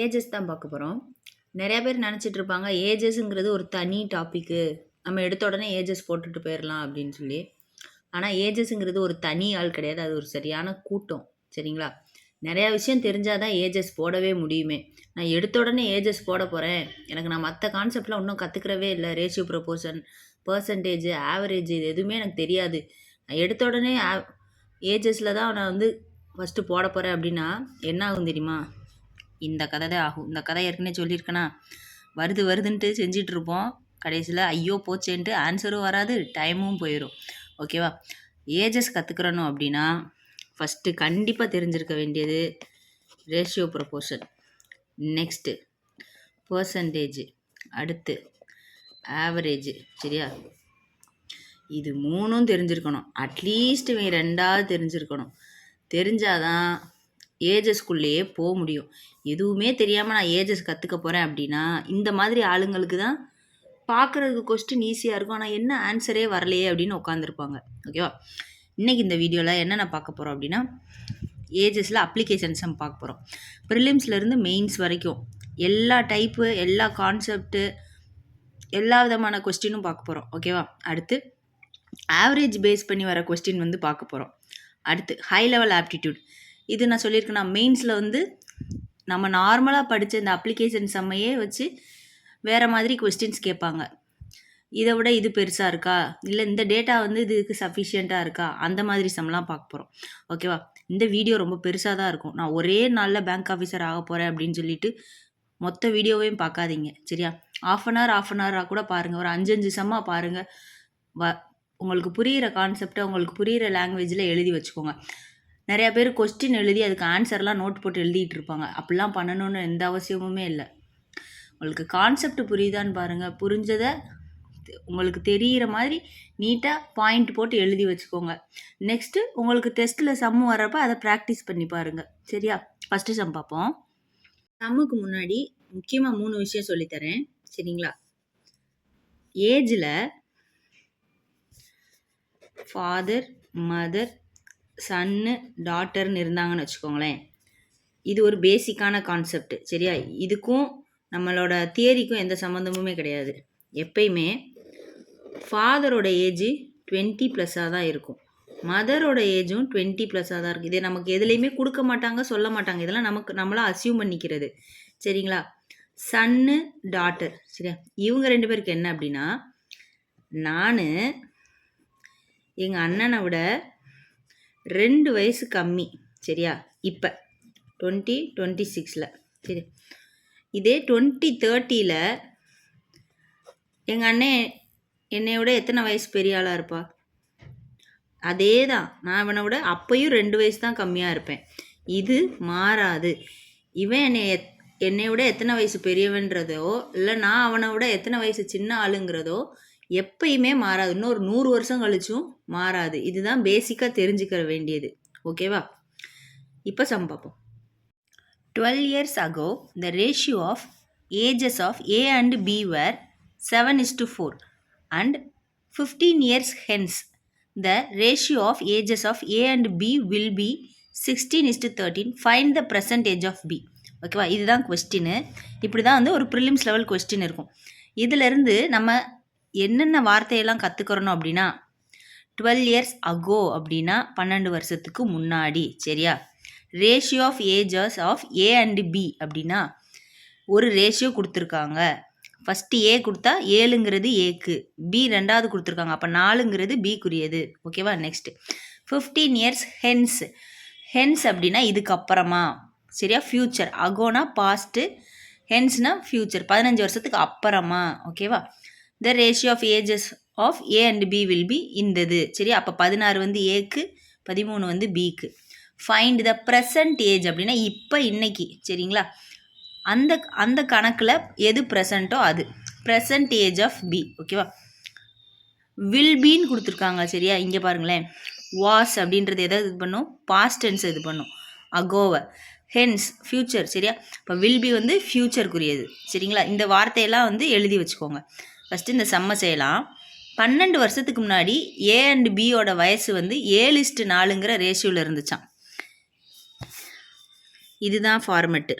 Ages தான் பார்க்க போகிறோம். நிறையா பேர் நினச்சிட்டு இருப்பாங்க ஏஜஸ்ங்கிறது ஒரு தனி டாப்பிக்கு, நம்ம எடுத்த உடனே ஏஜஸ் போட்டுட்டு போயிடலாம் அப்படின்னு சொல்லி. ஆனால் ஏஜஸ்ங்கிறது ஒரு தனி ஆள் கிடையாது, அது ஒரு சரியான கூட்டம். சரிங்களா? நிறையா விஷயம் தெரிஞ்சால் தான் ஏஜஸ் போடவே முடியுமே. நான் எடுத்த உடனே ஏஜஸ் போட போகிறேன், எனக்கு நான் மற்ற கான்செப்ட்லாம் இன்னும் கற்றுக்கிறவே இல்லை, ரேஷியோ ப்ரொபோர்ஷன், பர்சன்டேஜ், ஆவரேஜ், இது எதுவுமே எனக்கு தெரியாது, நான் எடுத்த உடனே ஏஜஸில் தான் நான் வந்து ஃபஸ்ட்டு போட போகிறேன் அப்படின்னா என்ன ஆகும் தெரியுமா? இந்த கதை தான் ஆகும். இந்த கதை ஏற்கனவே சொல்லியிருக்கேனா, வருதுன்ட்டு செஞ்சிட்ருப்போம், கடைசியில் ஐயோ போச்சேன்ட்டு ஆன்சரும் வராது, டைமும் போயிடும். ஓகேவா? ஏஜஸ் கற்றுக்கிறணும் அப்படின்னா ஃபஸ்ட்டு கண்டிப்பாக தெரிஞ்சிருக்க வேண்டியது ரேஷியோ ப்ரொபோர்ஷன், நெக்ஸ்ட்டு பர்சன்டேஜ், அடுத்து ஆவரேஜ். சரியா? இது மூணும் தெரிஞ்சிருக்கணும். அட்லீஸ்ட் இவங்க ரெண்டாவது தெரிஞ்சிருக்கணும். தெரிஞ்சாதான் ஏஜஸ்குள்ளேயே போக முடியும். எதுவுமே தெரியாமல் நான் ஏஜஸ் கற்றுக்க போகிறேன் அப்படின்னா இந்த மாதிரி ஆளுங்களுக்கு தான் பார்க்குறதுக்கு கொஸ்டின் ஈஸியாக இருக்கும், ஆனால் என்ன ஆன்சரே வரலையே அப்படின்னு உட்காந்துருப்பாங்க. ஓகேவா? இன்றைக்கி இந்த வீடியோவில் என்னென்ன பார்க்க போகிறோம் அப்படின்னா ஏஜஸில் அப்ளிகேஷன்ஸ் நம்ம பார்க்க போகிறோம். ப்ரிலிம்ஸ்லேருந்து மெயின்ஸ் வரைக்கும் எல்லா டைப்பு, எல்லா கான்செப்ட்டு, எல்லா விதமான கொஸ்டினும் பார்க்க போகிறோம். ஓகேவா? அடுத்து ஆவரேஜ் பேஸ் பண்ணி வர கொஸ்டின் வந்து பார்க்க போகிறோம். அடுத்து ஹை லெவல் ஆப்டிடியூட். இது நான் சொல்லியிருக்கேன்னா மெயின்ஸில் வந்து நம்ம நார்மலாக படித்த இந்த அப்ளிகேஷன் சம்மையே வச்சு வேறு மாதிரி கொஸ்டின்ஸ் கேட்பாங்க. இதை விட இது பெருசாக இருக்கா, இல்லை இந்த டேட்டா வந்து இதுக்கு சஃபிஷியண்ட்டாக இருக்கா, அந்த மாதிரி சம்லாம் பார்க்க போகிறோம். ஓகேவா? இந்த வீடியோ ரொம்ப பெருசாக தான் இருக்கும். நான் ஒரே நாளில் பேங்க் ஆஃபீஸர் ஆக போகிறேன் அப்படின்னு சொல்லிட்டு மொத்த வீடியோவையும் பார்க்காதீங்க. சரியா? ஆஃப் அன் ஹவராக கூட பாருங்கள், ஒரு 5 சம்மாக பாருங்கள். உங்களுக்கு புரிகிற கான்செப்டை உங்களுக்கு புரிகிற லாங்குவேஜில் எழுதி வச்சுக்கோங்க. நிறையா பேர் கொஸ்டின் எழுதி அதுக்கு ஆன்சர்லாம் நோட் போட்டு எழுதிட்டு இருப்பாங்க. அப்படிலாம் பண்ணணும்னு எந்த அவசியமுமே இல்லை. உங்களுக்கு கான்செப்ட் புரியுதான்னு பாருங்கள், புரிஞ்சதை உங்களுக்கு தெரிகிற மாதிரி நீட்டாக பாயிண்ட் போட்டு எழுதி வச்சுக்கோங்க. நெக்ஸ்ட்டு உங்களுக்கு டெஸ்ட்டில் சம்மு வர்றப்போ அதை ப்ராக்டிஸ் பண்ணி பாருங்கள். சரியா? ஃபஸ்ட்டு சம் பார்ப்போம். சம்முக்கு முன்னாடி முக்கியமாக 3 விஷயம் சொல்லித்தரேன். சரிங்களா? ஏஜில் ஃபாதர், மதர், சன்னு, டாட்டர்னு இருந்தாங்கன்னு வச்சுக்கோங்களேன். இது ஒரு பேசிக்கான கான்செப்ட். சரியா? இதுக்கும் நம்மளோட தியரிக்கும் எந்த சம்மந்தமுமே கிடையாது. எப்பயுமே ஃபாதரோட ஏஜ் 20+ தான் இருக்கும், மதரோட ஏஜும் 20+ தான் இருக்குது. இதே நமக்கு எதுலேயுமே கொடுக்க மாட்டாங்க, சொல்ல மாட்டாங்க. இதெல்லாம் நம்மளாம் அசியூம் பண்ணிக்கிறது. சரிங்களா? சன்னு, டாட்டர். சரியா? இவங்க 2 பேருக்கு என்ன அப்படின்னா, நான் எங்கள் அண்ணனை விட 2 வயசு கம்மி. சரியா? இப்போ 2026. சரி, இதே 2030 எங்கள் அண்ணன் என்னை விட எத்தனை வயசு பெரிய ஆளாக இருப்பா? அதே தான், நான் அவனை விட அப்பையும் 2 வயசு தான் கம்மியாக இருப்பேன். இது மாறாது. இவன் என்னை விட எத்தனை வயசு பெரியவன்றதோ, இல்லை நான் அவனை விட எத்தனை வயசு சின்ன ஆளுங்கிறதோ எப்பயுமே மாறாது. இன்னொரு 100 வருஷம் கழிச்சும் மாறாது. இதுதான் பேசிக்காக தெரிஞ்சுக்க வேண்டியது. ஓகேவா? இப்போ சம் பார்ப்போம். 12 years ago, the ratio of ages of A and B were 7:4, and 15 years hence, the ratio of ages of A and B will be 16:13. Find the present age of B. ஓகேவா? இதுதான் question. இப்படி தான் வந்து ஒரு prelims level question இருக்கும். இதிலிருந்து நம்ம என்னென்ன வார்த்தையெல்லாம் கற்றுக்கிறணும் அப்படின்னா, 12 years ago அப்படின்னா 12 வருஷத்துக்கு முன்னாடி. சரியா? Ratio of ages of A and B அப்படின்னா ஒரு ரேஷியோ கொடுத்துருக்காங்க. ஃபஸ்ட்டு ஏ கொடுத்தா 7ங்கிறது ஏக்கு, பி 2வது கொடுத்துருக்காங்க, அப்போ 4ங்கிறது பிக்குரியது. ஓகேவா? Next 15 years hence. ஹென்ஸ் அப்படின்னா இதுக்கப்புறமா. சரியா? ஃப்யூச்சர். அகோனா பாஸ்ட்டு, ஹென்ஸ்னா ஃப்யூச்சர், 15 வருஷத்துக்கு அப்புறமா. ஓகேவா? The ratio of ages of A and B will be இந்தது. சரியா? அப்போ 16 வந்து ஏக்கு, 13 வந்து பிக்கு. ஃபைண்ட் த ப்ரெசன்ட் ஏஜ் அப்படின்னா இப்போ இன்னைக்கு. சரிங்களா? அந்த கணக்கில் எது ப்ரெசண்ட்டோ அது ப்ரெசன்ட் ஏஜ் ஆஃப் பி. ஓகேவா? வில் பீன்னு கொடுத்துருக்காங்க. சரியா? இங்கே பாருங்களேன், வாஸ் அப்படின்றது எதாவது இது பண்ணும், பாஸ்ட் டென்ஸ் இது பண்ணும், அகோவை. Hence future. சரியா? இப்போ வில் பி வந்து ஃப்யூச்சருக்குரியது. சரிங்களா? இந்த வார்த்தையெல்லாம் வந்து எழுதி வச்சுக்கோங்க. ஃபஸ்ட்டு இந்த சம்மை செய்யலாம். 12 வருஷத்துக்கு முன்னாடி ஏ அண்ட் பியோட வயசு வந்து 7:4ங்கிற ரேஷியோவில் இருந்துச்சான். இதுதான் ஃபார்மெட்டு.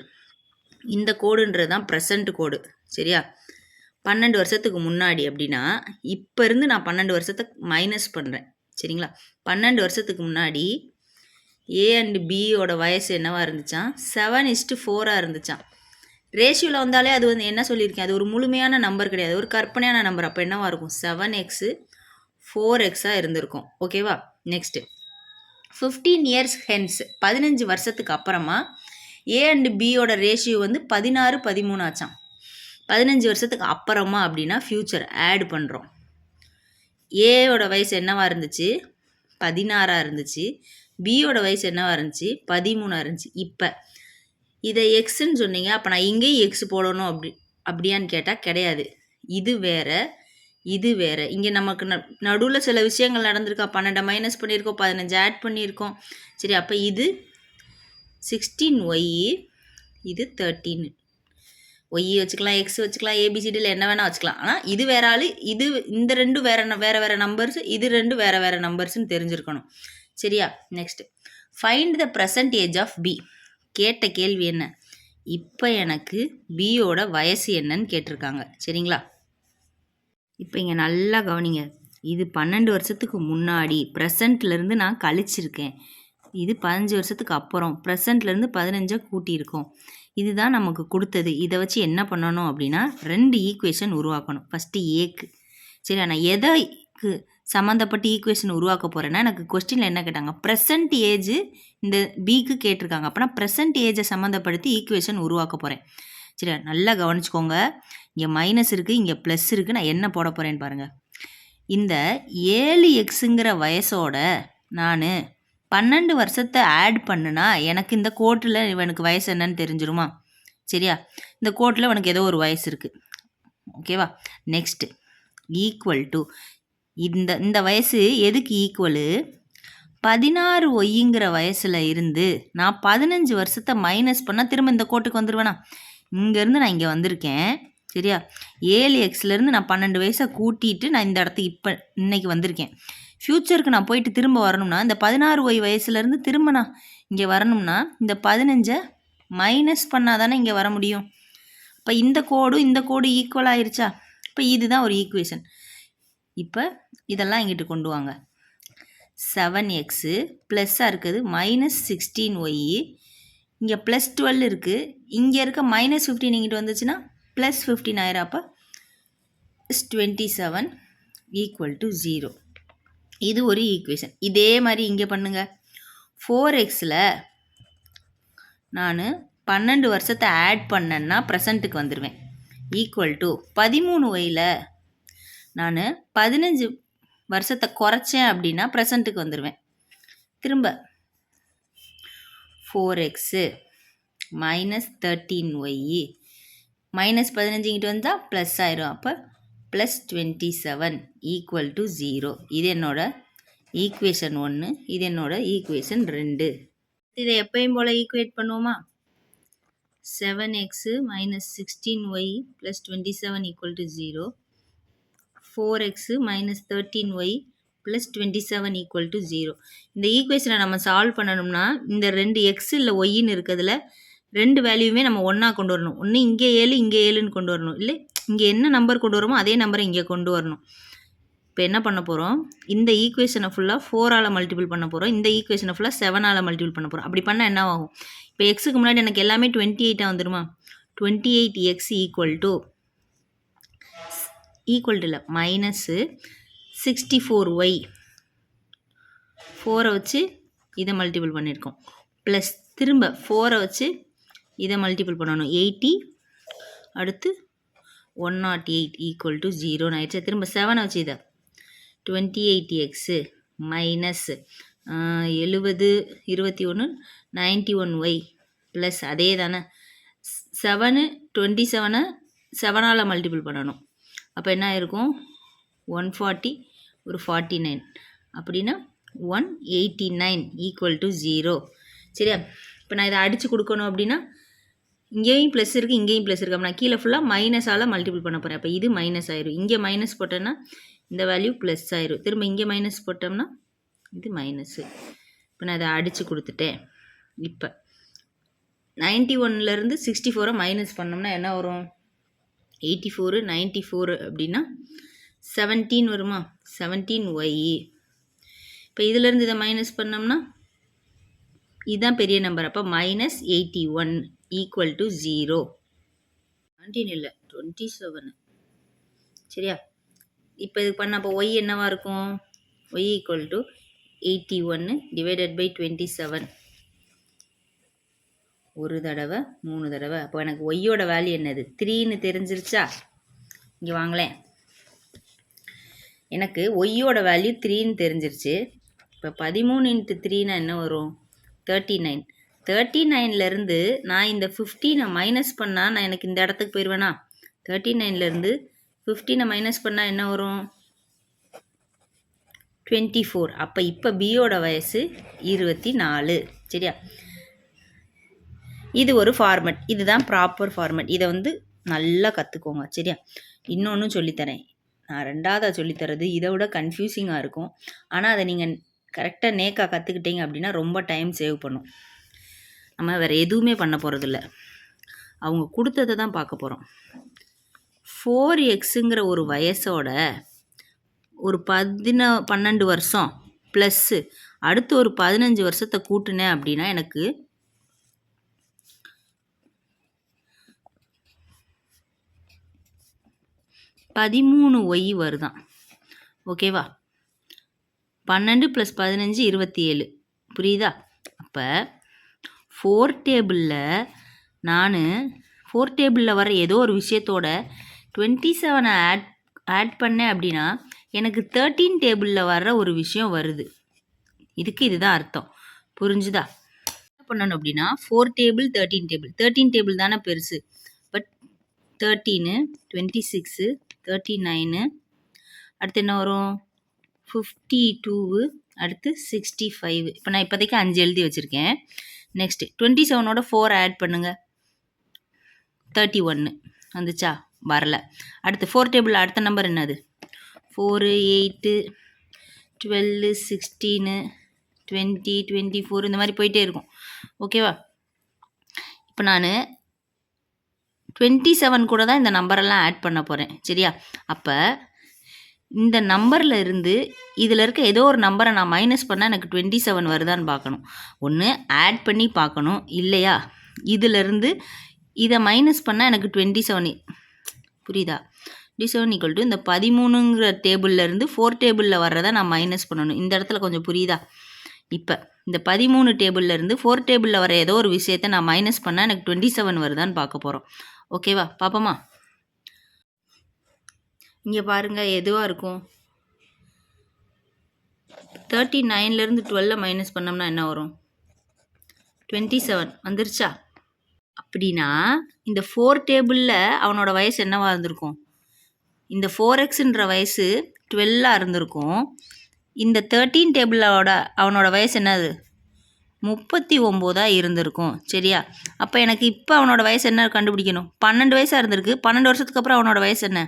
இந்த கோடுன்றது தான் ப்ரெசண்ட் கோடு. சரியா? 12 வருஷத்துக்கு முன்னாடி அப்படின்னா இப்போ இருந்து நான் 12 வருஷத்தை மைனஸ் பண்ணுறேன். சரிங்களா? 12 வருஷத்துக்கு முன்னாடி ஏ அண்ட் பியோட வயசு என்னவா இருந்துச்சான்? 7:4 இருந்துச்சான். ரேஷியோவில் வந்தாலே அது வந்து என்ன சொல்லியிருக்கேன், அது ஒரு முழுமையான நம்பர் கிடையாது, ஒரு கற்பனையான நம்பர். அப்போ என்னவா இருக்கும்? 7x 4xஆக இருந்திருக்கும். ஓகேவா? நெக்ஸ்ட்டு 15 இயர்ஸ் ஹென்ஸ், 15 வருஷத்துக்கு அப்புறமா ஏ அண்ட் பியோட ரேஷியோ வந்து 16:13 ஆச்சான். 15 வருஷத்துக்கு அப்புறமா அப்படின்னா ஃப்யூச்சர் ஆட் பண்ணுறோம். ஏயோட வயசு என்னவா இருந்துச்சு? 16 இருந்துச்சு. பியோட வயசு என்னவா இருந்துச்சு? 13 இருந்துச்சு. இப்போ இதை எக்ஸ்ன்னு சொன்னீங்க, அப்போ நான் இங்கேயும் எக்ஸ் போடணும் அப்படியான்னு கேட்டால் கிடையாது. இது வேற, இது வேற. இங்கே நமக்கு நடுவில் சில விஷயங்கள் நடந்திருக்கா. 12 மைனஸ் பண்ணியிருக்கோம், 15 ஆட் பண்ணியிருக்கோம். சரி, அப்போ இது 16y, இது 13. ஒய் வச்சுக்கலாம், எக்ஸ் வச்சுக்கலாம், ஏபிசிடியில் என்ன வேணால் வச்சுக்கலாம். ஆனால் இது வேற ஆள், இது இந்த ரெண்டும் வேறு வேறு நம்பர்ஸ், இது ரெண்டும் வேறு வேறு நம்பர்ஸ்ன்னு தெரிஞ்சிருக்கணும். சரியா? Next find the present age of B. கேட்ட கேள்வி என்ன? இப்போ எனக்கு பியோட வயசு என்னன்னு கேட்டிருக்காங்க. சரிங்களா? இப்போ இங்கே நல்லா கவனிங்க. இது 12 வருஷத்துக்கு முன்னாடி ப்ரெசண்ட்லேருந்து நான் கழிச்சிருக்கேன். இது 15 வருஷத்துக்கு அப்புறம் ப்ரெசண்ட்லேருந்து 15 கூட்டியிருக்கோம். இதுதான் நமக்கு கொடுத்தது. இதை வச்சு என்ன பண்ணணும் அப்படின்னா 2 ஈக்குவேஷன் உருவாக்கணும். ஃபஸ்ட்டு ஏக்கு. சரி, நான் எதைக்கு சம்மந்தப்பட்டு ஈக்குவேஷன் உருவாக்க போகிறேன்னா, எனக்கு கொஸ்டினில் என்ன கேட்டாங்க? ப்ரெசன்ட் ஏஜ் இந்த பிக்கு கேட்டிருக்காங்க. அப்போனா ப்ரெசன்ட் ஏஜை சம்மந்தப்படுத்தி ஈக்குவேஷன் உருவாக்க போகிறேன். சரி, நல்லா கவனிச்சுக்கோங்க. இங்கே மைனஸ் இருக்குது, இங்கே ப்ளஸ் இருக்குது. நான் என்ன போட போகிறேன்னு பாருங்கள். இந்த 7xங்கிற வயசோட நான் 12 வருஷத்தை ஆட் பண்ணுனா எனக்கு இந்த கோட்டில் இவனுக்கு வயசு என்னன்னு தெரிஞ்சிருமா? சரியா? இந்த கோட்டில் இவனுக்கு ஏதோ ஒரு வயசு இருக்குது. ஓகேவா? நெக்ஸ்ட்டு ஈக்குவல் டு இந்த வயசு எதுக்கு ஈக்குவலு? 16yங்கிற வயசில் இருந்து நான் 15 வருஷத்தை மைனஸ் பண்ணால் திரும்ப இந்த கோட்டுக்கு வந்துடுவேனா? இங்கேருந்து நான் இங்கே வந்திருக்கேன். சரியா? 7xலேருந்து நான் 12 வயசை கூட்டிட்டு நான் இந்த இடத்துக்கு இப்போ இன்னைக்கு வந்திருக்கேன். ஃப்யூச்சருக்கு நான் போயிட்டு திரும்ப வரணும்னா இந்த 16y வயசுலேருந்து திரும்ப நான் இங்கே வரணும்னா இந்த 15 மைனஸ் பண்ணால் தானே இங்கே வர முடியும். இப்போ இந்த கோடு ஈக்குவல் ஆயிருச்சா? இப்போ இதுதான் ஒரு ஈக்குவேஷன். இப்போ இதெல்லாம் இங்கிட்டு கொண்டு வாங்க. 7x ப்ளஸ்ஸாக இருக்குது, -16y, இங்கே +12 இருக்குது, இங்கே இருக்க -15 இங்கிட்டு வந்துச்சுன்னா +15 ஆயிரம். அப்போ 27 = 0. இது ஒரு ஈக்குவேஷன். இதே மாதிரி இங்கே பண்ணுங்க. 4xல் நான் 12 வருஷத்தை ஆட் பண்ணேன்னா ப்ரெசண்ட்டுக்கு வந்துடுவேன். ஈக்குவல் டு 13yல் நான் 15 வருஷத்தை குறைச்சேன் அப்படின்னா ப்ரெசண்ட்டுக்கு வந்துடுவேன். திரும்ப 4x -13y -15 இங்கிட்டு வந்தால் ப்ளஸ் ஆயிரும். அப்போ +27 = 0. இது என்னோட ஈக்குவேஷன் 1, இது என்னோட ஈக்குவேஷன் 2. இதை எப்பயும் போல் ஈக்குவேட் பண்ணுவோமா? 7x -16y +27 = 0. 4x -13y +27 = 0. இந்த ஈக்குவேஷனை நம்ம சால்வ் பண்ணணும்னா இந்த 2 எக்ஸ் இல்லை ஒய்ன்னு இருக்கிறதுல 2 வேல்யூமே நம்ம ஒன்றா கொண்டு வரணும். ஒன்று இங்கே 7 இங்கே 7ன்னு கொண்டு வரணும். இல்லை இங்கே என்ன நம்பர் கொண்டு வரோமோ அதே நம்பரை இங்கே கொண்டு வரணும். இப்போ என்ன பண்ண போகிறோம்? இந்த ஈக்குவேஷனை ஃபுல்லாக 4ஆல் மல்டிபிள் பண்ண போகிறோம். இந்த ஈக்குவேஷனை ஃபுல்லாக 7ஆல் மல்டிபிள் பண்ண போகிறோம். அப்படி பண்ணால் என்ன ஆகும்? இப்போ எக்ஸுக்கு முன்னாடி எனக்கு எல்லாமே 28 வந்துடுமா? 28x ஈக்குவல் டு இல்லை -64y 4 வச்சு இதை மல்டிபிள் பண்ணியிருக்கோம். ப்ளஸ் திரும்ப 4 வச்சு இதை மல்டிபிள் பண்ணணும். 80 அடுத்து 108 = 0 ஆயிடுச்சு. திரும்ப 7 வச்சு இதை 28x -70 21 91y ப்ளஸ் அதே தானே 7 27 7ஆல் மல்டிபிள் பண்ணணும். அப்போ என்ன ஆயிருக்கும்? 140 ஒரு 49 அப்படின்னா 189 = 0. சரியா? இப்போ நான் இதை அடித்து கொடுக்கணும் அப்படின்னா இங்கேயும் ப்ளஸ் இருக்குது, இங்கேயும் ப்ளஸ் இருக்குது. அப்போ நான் கீழே ஃபுல்லாக மைனஸால் மல்டிபிள் பண்ண போகிறேன். அப்போ இது மைனஸ் ஆயிரும். இங்கே மைனஸ் போட்டேன்னா இந்த வேல்யூ ப்ளஸ் ஆயிரும். திரும்ப இங்கே மைனஸ் போட்டோம்னா இது மைனஸு. இப்போ நான் இதை அடித்து கொடுத்துட்டேன். இப்போ 91லேருந்து 64 மைனஸ் பண்ணோம்னா என்ன வரும்? 84 94 அப்படின்னா 17 வருமா? 17y. இப்போ இதிலேருந்து இதை மைனஸ் பண்ணோம்னா இதுதான் பெரிய நம்பர். அப்போ -81 ஈக்குவல் டு 0. 19 இல்லை 27. சரியா? இப்போ இது பண்ண அப்போ ஒய் என்னவா இருக்கும்? Y equal to 81 divided by 27. ஒரு தடவை 3 தடவை. அப்போ எனக்கு ஒய்யோட வேல்யூ என்னது? 3ன்னு தெரிஞ்சிருச்சா? இங்கே வாங்களேன். எனக்கு ஒய்யோட வேல்யூ 3ன்னு தெரிஞ்சிருச்சு. இப்போ 13 × 3னா என்ன வரும்? 39. 39லேருந்து நான் இந்த 15 மைனஸ் பண்ணால் நான் எனக்கு இந்த இடத்துக்கு போயிடுவேனா? 39லேருந்து 15 மைனஸ் பண்ணால் என்ன வரும்? 24. அப்போ இப்போ பியோட வயசு 24. சரியா? இது ஒரு ஃபார்மெட். இதுதான் ப்ராப்பர் ஃபார்மெட். இதை வந்து நல்லா கற்றுக்கோங்க. சரியா? இன்னொன்று சொல்லித்தரேன். நான் 2வதாக சொல்லித்தரது இதை விட கன்ஃபியூசிங்காக இருக்கும். ஆனால் அதை நீங்கள் கரெக்டாக நேக்காக கற்றுக்கிட்டீங்க அப்படின்னா ரொம்ப டைம் சேவ் பண்ணும். நம்ம வேறு எதுவுமே பண்ண போகிறதில்ல. அவங்க கொடுத்ததை தான் பார்க்க போகிறோம். 4xங்கிற ஒரு வயசோட ஒரு 12 வருஷம் ப்ளஸ்ஸு அடுத்து ஒரு 15 வருஷத்தை கூட்டினேன் அப்படின்னா எனக்கு 13y வருதான். ஓகேவா? 12 + 15 27. புரியுதா? அப்போ 4 டேபிளில் நான் 4 டேபிளில் வர ஏதோ ஒரு விஷயத்தோட 27 ஆட் பண்ணேன் அப்படின்னா எனக்கு 13 டேபிளில் வர்ற ஒரு விஷயம் வருது. இதுக்கு இதுதான் அர்த்தம். புரிஞ்சுதா? என்ன பண்ணணும் அப்படின்னா 4 டேபிள் 13 டேபிள் 13 டேபிள் தானே பெருசு. பட் 13 26 39 அடுத்து என்ன வரும்? 52 அடுத்து 65. இப்போ நான் இப்போதைக்கு 5 எழுதி வச்சுருக்கேன். நெக்ஸ்ட்டு 27ஓட 4 ஆட் பண்ணுங்க. 31 வந்துச்சா? வரல. அடுத்து 4 டேபிளில் அடுத்த நம்பர் என்னது? 4 8 12 16 20 24 இந்த மாதிரி போயிட்டே இருக்கும். ஓகேவா? இப்போ நான் 27 கூட தான் இந்த நம்பரெல்லாம் ஆட் பண்ண போகிறேன். சரியா? அப்போ இந்த நம்பரில் இருந்து இதில் இருக்க ஏதோ ஒரு நம்பரை நான் மைனஸ் பண்ணால் எனக்கு 27 வருதான்னு பார்க்கணும். ஒன்று ஆட் பண்ணி பார்க்கணும். இல்லையா இதிலிருந்து இதை மைனஸ் பண்ணால் எனக்கு 27. புரியுதா? 27 = இந்த 13ங்கிற டேபிள்லேருந்து 4 டேபிளில் வர்றதை நான் மைனஸ் பண்ணணும். இந்த இடத்துல கொஞ்சம் புரியுதா? இப்போ இந்த 13 டேபிள்லேருந்து 4 டேபிளில் வர ஏதோ ஒரு விஷயத்தை நான் மைனஸ் பண்ணால் எனக்கு 27 வருதான்னு பார்க்க போகிறோம். ஓகேவா? பார்ப்போமா? இங்கே பாருங்கள் எதுவாக இருக்கும்? 39லேருந்து 12 மைனஸ் பண்ணோம்னா என்ன வரும்? 27 வந்துருச்சா? அப்படின்னா இந்த 4 டேபிளில் அவனோட வயசு என்னவாக இருந்திருக்கும்? இந்த 4xன்ற வயசு 12ஆக இருந்திருக்கும். இந்த 13 டேபிளோட அவனோட வயசு என்னது? 39ஆக இருந்திருக்கும். சரியா? அப்போ எனக்கு இப்போ அவனோட வயசு என்ன கண்டுபிடிக்கணும்? 12 வயசாக இருந்திருக்கு. 12 வருஷத்துக்கு அப்புறம் அவனோட வயசு என்ன?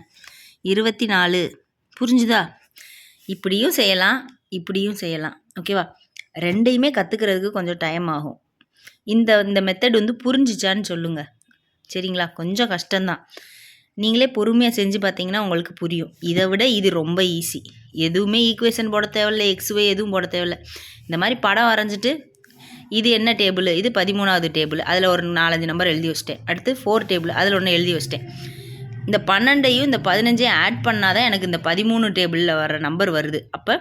24. புரிஞ்சுதா? இப்படியும் செய்யலாம், இப்படியும் செய்யலாம். ஓகேவா? ரெண்டையுமே கற்றுக்கிறதுக்கு கொஞ்சம் டைம் ஆகும். இந்த மெத்தட் வந்து புரிஞ்சிச்சான்னு சொல்லுங்கள். சரிங்களா? கொஞ்சம் கஷ்டம்தான். நீங்களே பொறுமையாக செஞ்சு பார்த்தீங்கன்னா உங்களுக்கு புரியும். இதை விட இது ரொம்ப ஈஸி. எதுவுமே ஈக்குவேஷன் போட தேவையில்லை, எக்ஸ்வே எதுவும் போட தேவையில்லை. இந்த மாதிரி படம் வரைஞ்சிட்டு இது என்ன டேபிள்? இது 13வது டேபிள். அதில் ஒரு 4-5 நம்பர் எழுதி வச்சிட்டேன். அடுத்து 4 டேபிள், அதில் ஒன்று எழுதி வச்சிட்டேன். இந்த 12ஐயும் இந்த 15ஐயும் ஆட் பண்ணால் தான் எனக்கு இந்த 13 டேபிளில் வர நம்பர் வருது. அப்போ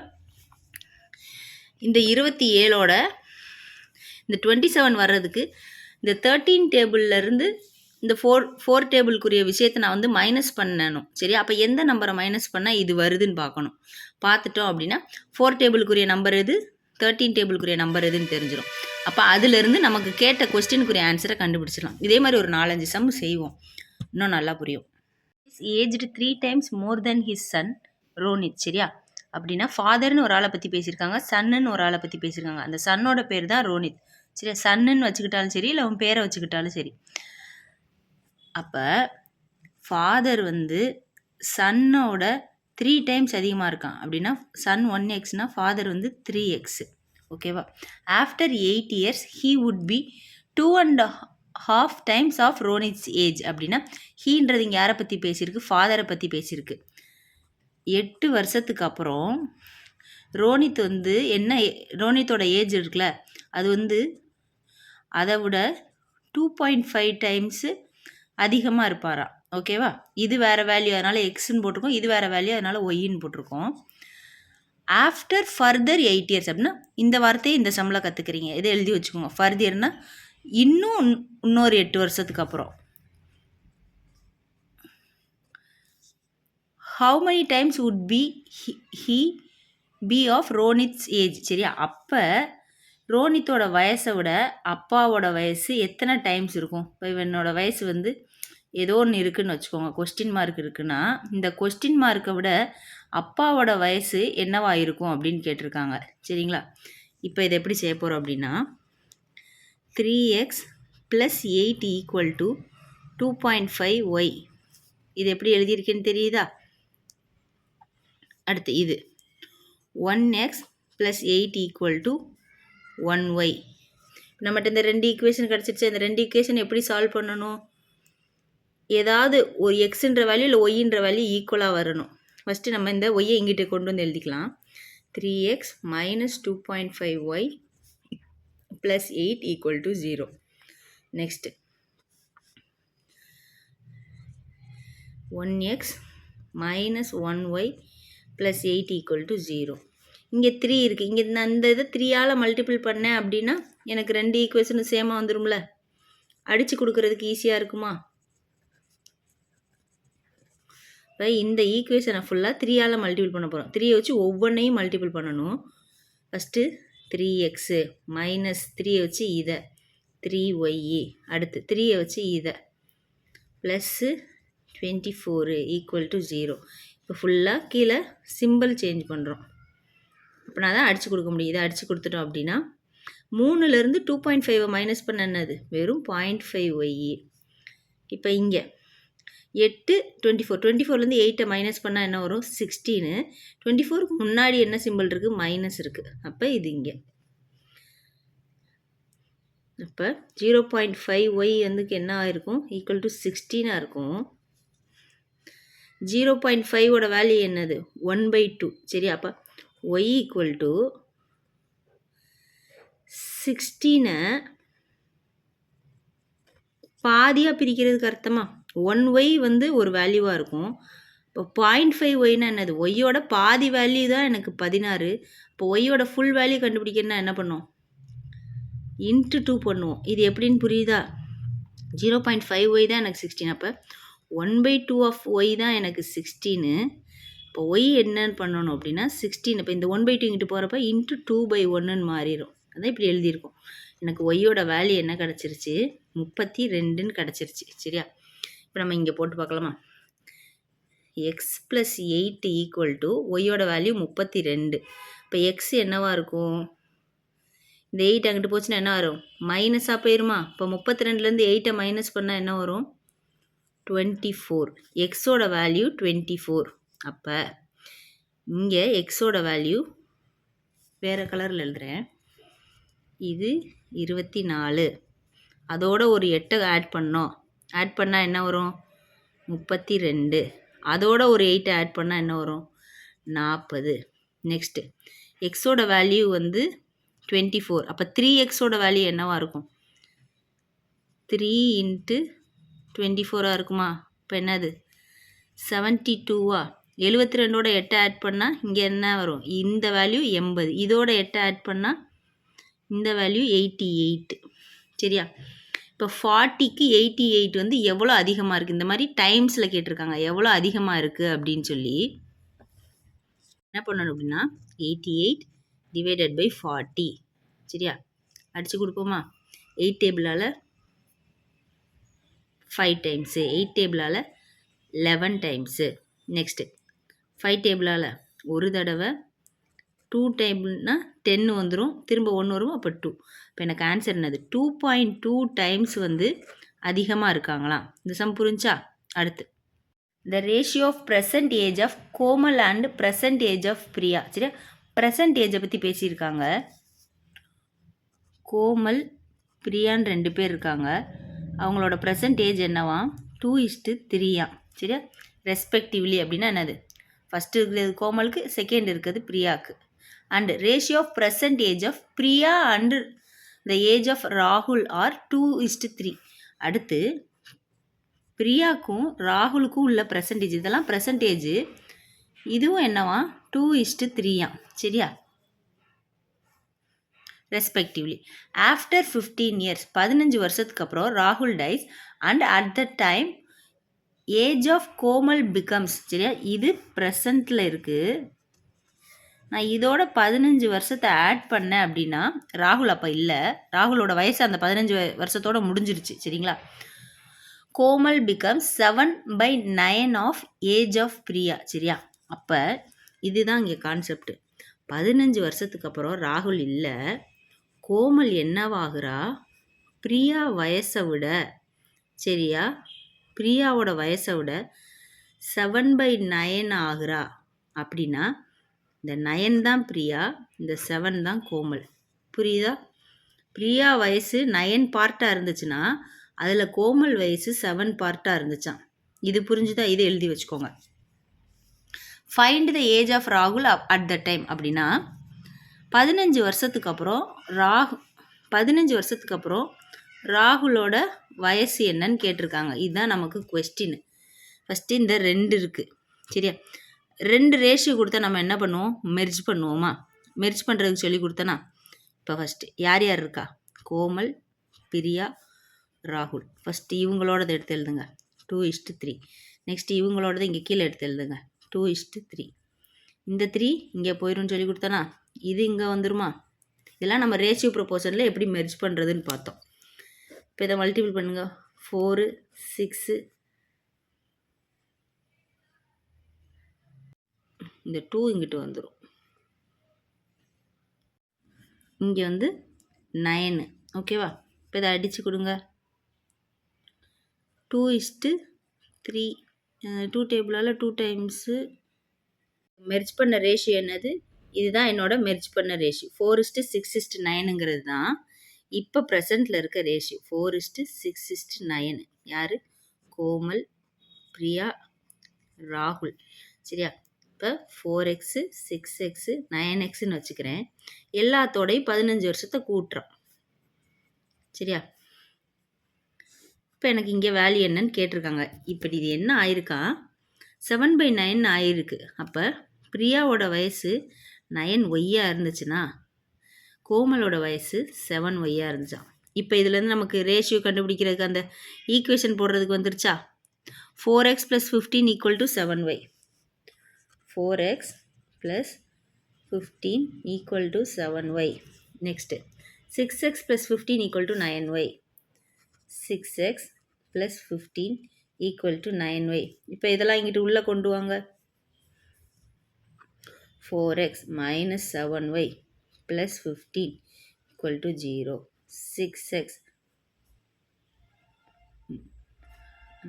இந்த 27ஓட இந்த 27 வர்றதுக்கு இந்த 13 டேபிள்லேருந்து இந்த 4 டேபிளுக்குரிய விஷயத்தை நான் வந்து மைனஸ் பண்ணணும். சரி? அப்போ எந்த நம்பரை மைனஸ் பண்ணால் இது வருதுன்னு பார்க்கணும். பார்த்துட்டோம் அப்படின்னா 4 டேபிளுக்குரிய நம்பர் எது, 13 டேபிளுக்குரிய நம்பர் எதுன்னு தெரிஞ்சிடும். அப்போ அதிலிருந்து நமக்கு கேட்ட கொஸ்டினுக்குரிய ஆன்சரை கண்டுபிடிச்சிடலாம். இதே மாதிரி ஒரு 4-5 சம் செய்வோம். இன்னும் நல்லா புரியும். ஏஜ்டு 3 டைம்ஸ் மோர் தென் ஹிஸ் சன் ரோனித். சரியா? அப்படின்னா ஃபாதர்னு ஒரு ஆளை பற்றி பேசியிருக்காங்க, சன்னுன்னு ஒரு ஆளை பற்றி பேசியிருக்காங்க. அந்த சன்னோட பேர் தான் ரோனித். சரியா? சன்னுன்னு வச்சுக்கிட்டாலும் சரி, இல்லை அவன் பேரை வச்சுக்கிட்டாலும் சரி. அப்போ ஃபாதர் வந்து சன்னோட 3 டைம்ஸ் அதிகமாக இருக்கான். அப்படின்னா சன் 1x ஃபாதர் வந்து 3x. ஓகேவா? After 8 years he would be 2 half times of Ronit's age அப்படின்னா ஹீன்றது இங்கே யாரை பற்றி பேசியிருக்கு, ஃபாதரை பற்றி பேசியிருக்கு. 8 வருஷத்துக்கு அப்புறம் ரோனித் வந்து என்ன, ரோனித்தோட ஏஜ் இருக்குல்ல அது வந்து அதை விட 2.5 டைம்ஸு அதிகமாக இருப்பாராம். ஓகேவா? இது வேறு வேல்யூ, அதனால் எக்ஸ்ன்னு போட்டிருக்கோம். இது வேறு வேல்யூ, அதனால் ஒய்ன்னு போட்டிருக்கோம். ஆஃப்டர் ஃபர்தர் 8 இயர்ஸ் அப்படின்னா இந்த வார்த்தையை இந்த சம்மில் கற்றுக்குறீங்க. இதை எழுதி வச்சுக்கோங்க. ஃபர்தர்னா இன்னொரு 8 வருஷத்துக்கு அப்புறம். How many times would he be of Ronit's age. சரியா? அப்போ ரோனித்தோட வயசை விட அப்பாவோட வயசு எத்தனை டைம்ஸ் இருக்கும்? இப்போ இவனோட வயசு வந்து ஏதோ ஒன்று இருக்குதுன்னு வச்சுக்கோங்க, கொஸ்டின் மார்க் இருக்குன்னா இந்த கொஸ்டின் மார்க்கை விட அப்பாவோட வயசு என்னவா இருக்கும் அப்படின்னு கேட்டிருக்காங்க. சரிங்களா? இப்போ இதை எப்படி செய்ய போகிறோம் அப்படின்னா 3x + 8 = 2.5y. இது எப்படி எழுதியிருக்கேன்னு தெரியுதா? அடுத்து இது 1x + 8 = 1y. நம்மகிட்ட இந்த 2 ஈக்குவேஷன் கிடச்சிருச்சு. இந்த 2 ஈக்குவேஷன் எப்படி சால்வ் பண்ணணும்? ஏதாவது ஒரு எக்ஸுன்ற வேல்யூ இல்லை ஒய்ன்ற வேல்யூ ஈக்குவலாக வரணும். ஃபஸ்ட்டு நம்ம இந்த ஒய்யை இங்கிட்ட கொண்டு வந்து எழுதிக்கலாம். 3x - 2.5y + 8 = 0. Next 1x - 1y + 8 = 0. இங்கே 3 இருக்குது. இங்கே நான் இந்த இதை 3ஆல் மல்டிபிள் பண்ணேன் அப்படின்னா எனக்கு 2 ஈக்குவேஷனும் சேமாக வந்துடும்ல. அடித்து கொடுக்குறதுக்கு ஈஸியாக இருக்குமா? இப்போ இந்த ஈக்குவேஷனை ஃபுல்லாக 3ஆல் மல்டிபிள் பண்ண போகிறோம். 3 வச்சு ஒவ்வொன்றையும் மல்டிபிள் பண்ணணும். ஃபஸ்ட்டு 3x -3 வச்சு இதை 3y, அடுத்து 3 வச்சு இதை +24 = 0. இப்போ ஃபுல்லாக கீழே சிம்பிள் சேஞ்ச் பண்ணுறோம். இப்போ நான் தான் அடித்து கொடுக்க முடியும். இதை அடித்து கொடுத்துட்டோம் அப்படின்னா 3லேருந்து 2.5 மைனஸ் பண்ண என்னது? வெறும் 0.5y. இப்போ இங்கே 8 24, 24லேருந்து 8 மைனஸ் பண்ணால் என்ன வரும்? 16. 24க்கு முன்னாடி என்ன சிம்பிள் இருக்குது? மைனஸ் இருக்குது. அப்போ இது இங்கே. அப்போ 0.5y வந்துக்கு என்ன ஆயிருக்கும்? = 16 இருக்கும். 0.5ஓட வேல்யூ என்னது? 1/2. சரி, அப்போ y = 16 பாதியாக பிரிக்கிறதுக்கு அர்த்தமா? 1y வந்து ஒரு வேல்யூவாக இருக்கும். இப்போ 0.5yனா என்னது? ஒய்யோட பாதி வேல்யூ தான் எனக்கு 16. இப்போ ஒய்யோட ஃபுல் வேல்யூ கண்டுபிடிக்கணும்னா என்ன பண்ணும்? × 2 பண்ணுவோம். இது எப்படின்னு புரியுதா? 0.5y தான் எனக்கு 16. அப்போ 1/2 ஆஃப் ஒய் தான் எனக்கு 16. இப்போ ஒய் என்னன்னு பண்ணணும் அப்படின்னா 16. இப்போ இந்த 1/2 இங்கிட்டு போகிறப்ப × 2/1ன்னு மாறிடும். அதான் இப்படி எழுதியிருக்கோம். எனக்கு ஒய்யோட வேல்யூ என்ன கிடச்சிருச்சு? 32ன்னு கிடச்சிருச்சு. சரியா? இப்போ நம்ம இங்கே போட்டு பார்க்கலாமா? x + 8 = ஒய்யோட வேல்யூ 32. இப்போ எக்ஸ் என்னவாக இருக்கும்? இந்த 8 அங்கிட்டு போச்சுன்னா என்ன வரும்? மைனஸாக போயிருமா? இப்போ 32லேருந்து 8 மைனஸ் பண்ணால் என்ன வரும்? 24. எக்ஸோட வேல்யூ 24. அப்போ இங்கே எக்ஸோட வேல்யூ வேறு கலரில் எழுதுகிறேன். இது 24. அதோட ஒரு 8 ஆட் பண்ணோம். ஆட் பண்ணால் என்ன வரும்? 32. அதோட ஒரு 8 ஆட் பண்ணால் என்ன வரும்? 40. நெக்ஸ்ட்டு எக்ஸோட வேல்யூ வந்து 24. அப்போ 3xோட வேல்யூ என்னவாக இருக்கும்? 3 × 24 இருக்குமா? இப்போ என்னது? 72வா? 72ஓட 8 ஆட் பண்ணால் இங்கே என்ன வரும்? இந்த வேல்யூ 80. இதோட 8 ஆட் பண்ணால் இந்த வேல்யூ 88. சரியா? இப்போ 40க்கு 88 வந்து எவ்வளோ அதிகமாக இருக்குது? இந்த மாதிரி டைம்ஸில் கேட்டிருக்காங்க. எவ்வளோ அதிகமாக இருக்குது அப்படின்னு சொல்லி என்ன பண்ணணும் அப்படின்னா 88 / 40. சரியா? அடித்து கொடுப்போமா? 8 டேபிளால் 5 டைம்ஸு, 8 டேபிளால் 11 டைம்ஸு. நெக்ஸ்ட்டு 5 டேபிளால் ஒரு தடவை, 2 டேபிள்னா 10 வந்துடும். திரும்ப 1 வரும். அப்போ 2. இப்போ எனக்கு ஆன்சர் என்னது? 2.2 டைம்ஸ் வந்து அதிகமாக இருக்காங்களாம். இந்த சம் புரிஞ்சா? அடுத்து the ratio of present age of Komal and present age of Priya. சரியா? ப்ரெசன்ட் ஏஜை பற்றி பேசியிருக்காங்க. கோமல், பிரியான்னு 2 பேர் இருக்காங்க. அவங்களோட ப்ரெசன்ட் ஏஜ் என்னவா 2:3 சரியா. ரெஸ்பெக்டிவ்லி அப்படின்னா என்னது, ஃபஸ்ட்டு இருக்கிறது கோமலுக்கு, செகண்ட் இருக்கிறது பிரியாவுக்கு. And ratio of present age of Priya and the age of ராகுல் ஆர் 2:3. அடுத்து பிரியாவுக்கும் ராகுலுக்கும் உள்ள ப்ரெசன்டேஜ், இதெல்லாம் ப்ரெசன்டேஜ், இதுவும் என்னவா 2:3 சரியா. ரெஸ்பெக்டிவ்லி ஆஃப்டர் 15 இயர்ஸ் 15 வருஷத்துக்கு அப்புறம் ராகுல் dies and at the time age of Komal becomes சரியா. இது ப்ரெசண்ட்டில் இருக்குது. நான் இதோட 15 வருஷத்தை ஆட் பண்ணேன் அப்படின்னா ராகுல் அப்போ இல்லை, ராகுலோட வயசு அந்த 15 வருஷத்தோடு முடிஞ்சிருச்சு சரிங்களா. Komal becomes 7/9 of age of Priya சரியா. அப்போ இதுதான் இங்கே கான்செப்ட். 15 வருஷத்துக்கு அப்புறம் ராகுல் இல்லை, கோமல் என்னவாகிறா, பிரியா வயசை விட சரியா, பிரியாவோட வயசை விட 7/9 ஆகுறா. அப்படின்னா இந்த 9 தான் பிரியா, இந்த 7 தான் கோமல். புரியுதா? பிரியா வயசு 9 பார்ட்டாக இருந்துச்சுன்னா அதில் கோமல் வயசு 7 பார்ட்டாக இருந்துச்சான். இது புரிஞ்சுதா? இதை எழுதி வச்சுக்கோங்க. ஃபைண்ட் த ஏஜ் ஆஃப் ராகுல் அட் த டைம் அப்படின்னா 15 வருஷத்துக்கு அப்புறம் 15 வருஷத்துக்கு அப்புறம் ராகுலோட வயசு என்னன்னு கேட்டிருக்காங்க. இதுதான் நமக்கு கொஸ்டின். ஃபஸ்ட்டு இந்த 2 இருக்குது சரியா. 2 ரேஷியோ கொடுத்தா நம்ம என்ன பண்ணுவோம், மெர்ஜ் பண்ணுவோமா. மெர்ஜ் பண்ணுறதுக்கு சொல்லி கொடுத்தனா இப்போ ஃபஸ்ட்டு யார் யார் இருக்கா, கோமல், பிரியா, ராகுல். ஃபஸ்ட்டு இவங்களோடது எடுத்து எழுதுங்க 2:3. நெக்ஸ்ட் இவங்களோடது இங்கே கீழே எடுத்து எழுதுங்க 2:3. இந்த 3 இங்கே போயிடும்னு சொல்லி கொடுத்தனா இது இங்கே வந்துருமா. இதெல்லாம் நம்ம ரேஷியோ ப்ரொபோர்ஷனில் எப்படி மெர்ஜ் பண்ணுறதுன்னு பார்த்தோம். இப்போ இதை மல்டிபிள் பண்ணுங்க. 4, 6, இந்த 2 இங்கிட்டு வந்துடும். இங்கே வந்து 9 ஓகேவா. இப்போ இதை அடித்து கொடுங்க. 2:3 2 டேபிளால் 2 டைம்ஸு மெர்ஜ் பண்ண ரேஷியோ என்னது, இதுதான் என்னோட மெர்ஜ் பண்ண ரேஷியோ. 4:6:9ங்கிறது தான் இப்போ ப்ரெசண்ட்டில் இருக்க ரேஷியோ. 4:6:9 யார், கோமல், பிரியா, ராகுல் சரியா. இப்போ 4x 6x 9xன்னு வச்சுக்கிறேன். எல்லாத்தோடையும் 15 வருஷத்தை கூட்டுறோம் சரியா. இப்போ எனக்கு இங்கே வேல்யூ என்னன்னு கேட்டிருக்காங்க. இப்படி இது என்ன ஆயிருக்கா, 7/9 ஆயிருக்கு. அப்போ பிரியாவோட வயசு 9y இருந்துச்சுன்னா கோமலோட வயசு 7y இருந்துச்சான். இப்போ இதுலேருந்து நமக்கு ரேஷியோ கண்டுபிடிக்கிறதுக்கு அந்த ஈக்குவேஷன் போடுறதுக்கு வந்துருச்சா. 4x + 15 = 7y. 4x + 15 = 7y. Next 6x + 15 = 9y. 6x + 15 = 9y. இப்போ இதெல்லாம் இங்கிட்டு உள்ளே கொண்டு வாங்க. 4x - 7y + 15 = 0. 6x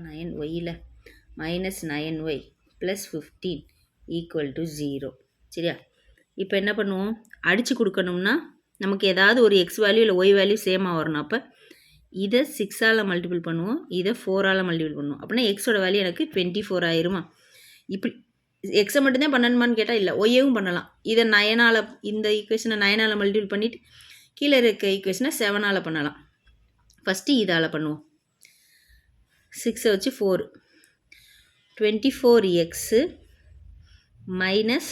9y -9y + 15 = 0 சரியா. இப்போ என்ன பண்ணுவோம், அடித்து கொடுக்கணும்னா நமக்கு ஏதாவது ஒரு எக்ஸ் வேல்யூ இல்லை ஒய் வேல்யூ சேமாக வரணும். அப்போ இதை 6ஆல் மல்டிபிள் பண்ணுவோம், இதை 4ஆல் மல்டிபிள் பண்ணுவோம். அப்படின்னா எக்ஸோட வேல்யூ எனக்கு 24 ஆயிருமா. இப்படி எக்ஸை மட்டும்தான் பண்ணணுமான்னு கேட்டால் இல்லை, ஒய்யவும் பண்ணலாம். இதை 9ஆல், இந்த ஈக்குவேஷனை 9ஆல் மல்டிபிள் பண்ணிவிட்டு கீழே இருக்க ஈக்குவேஷனை 7ஆல் பண்ணலாம். ஃபஸ்ட்டு இதால் பண்ணுவோம். 6 வச்சு 4, 24x minus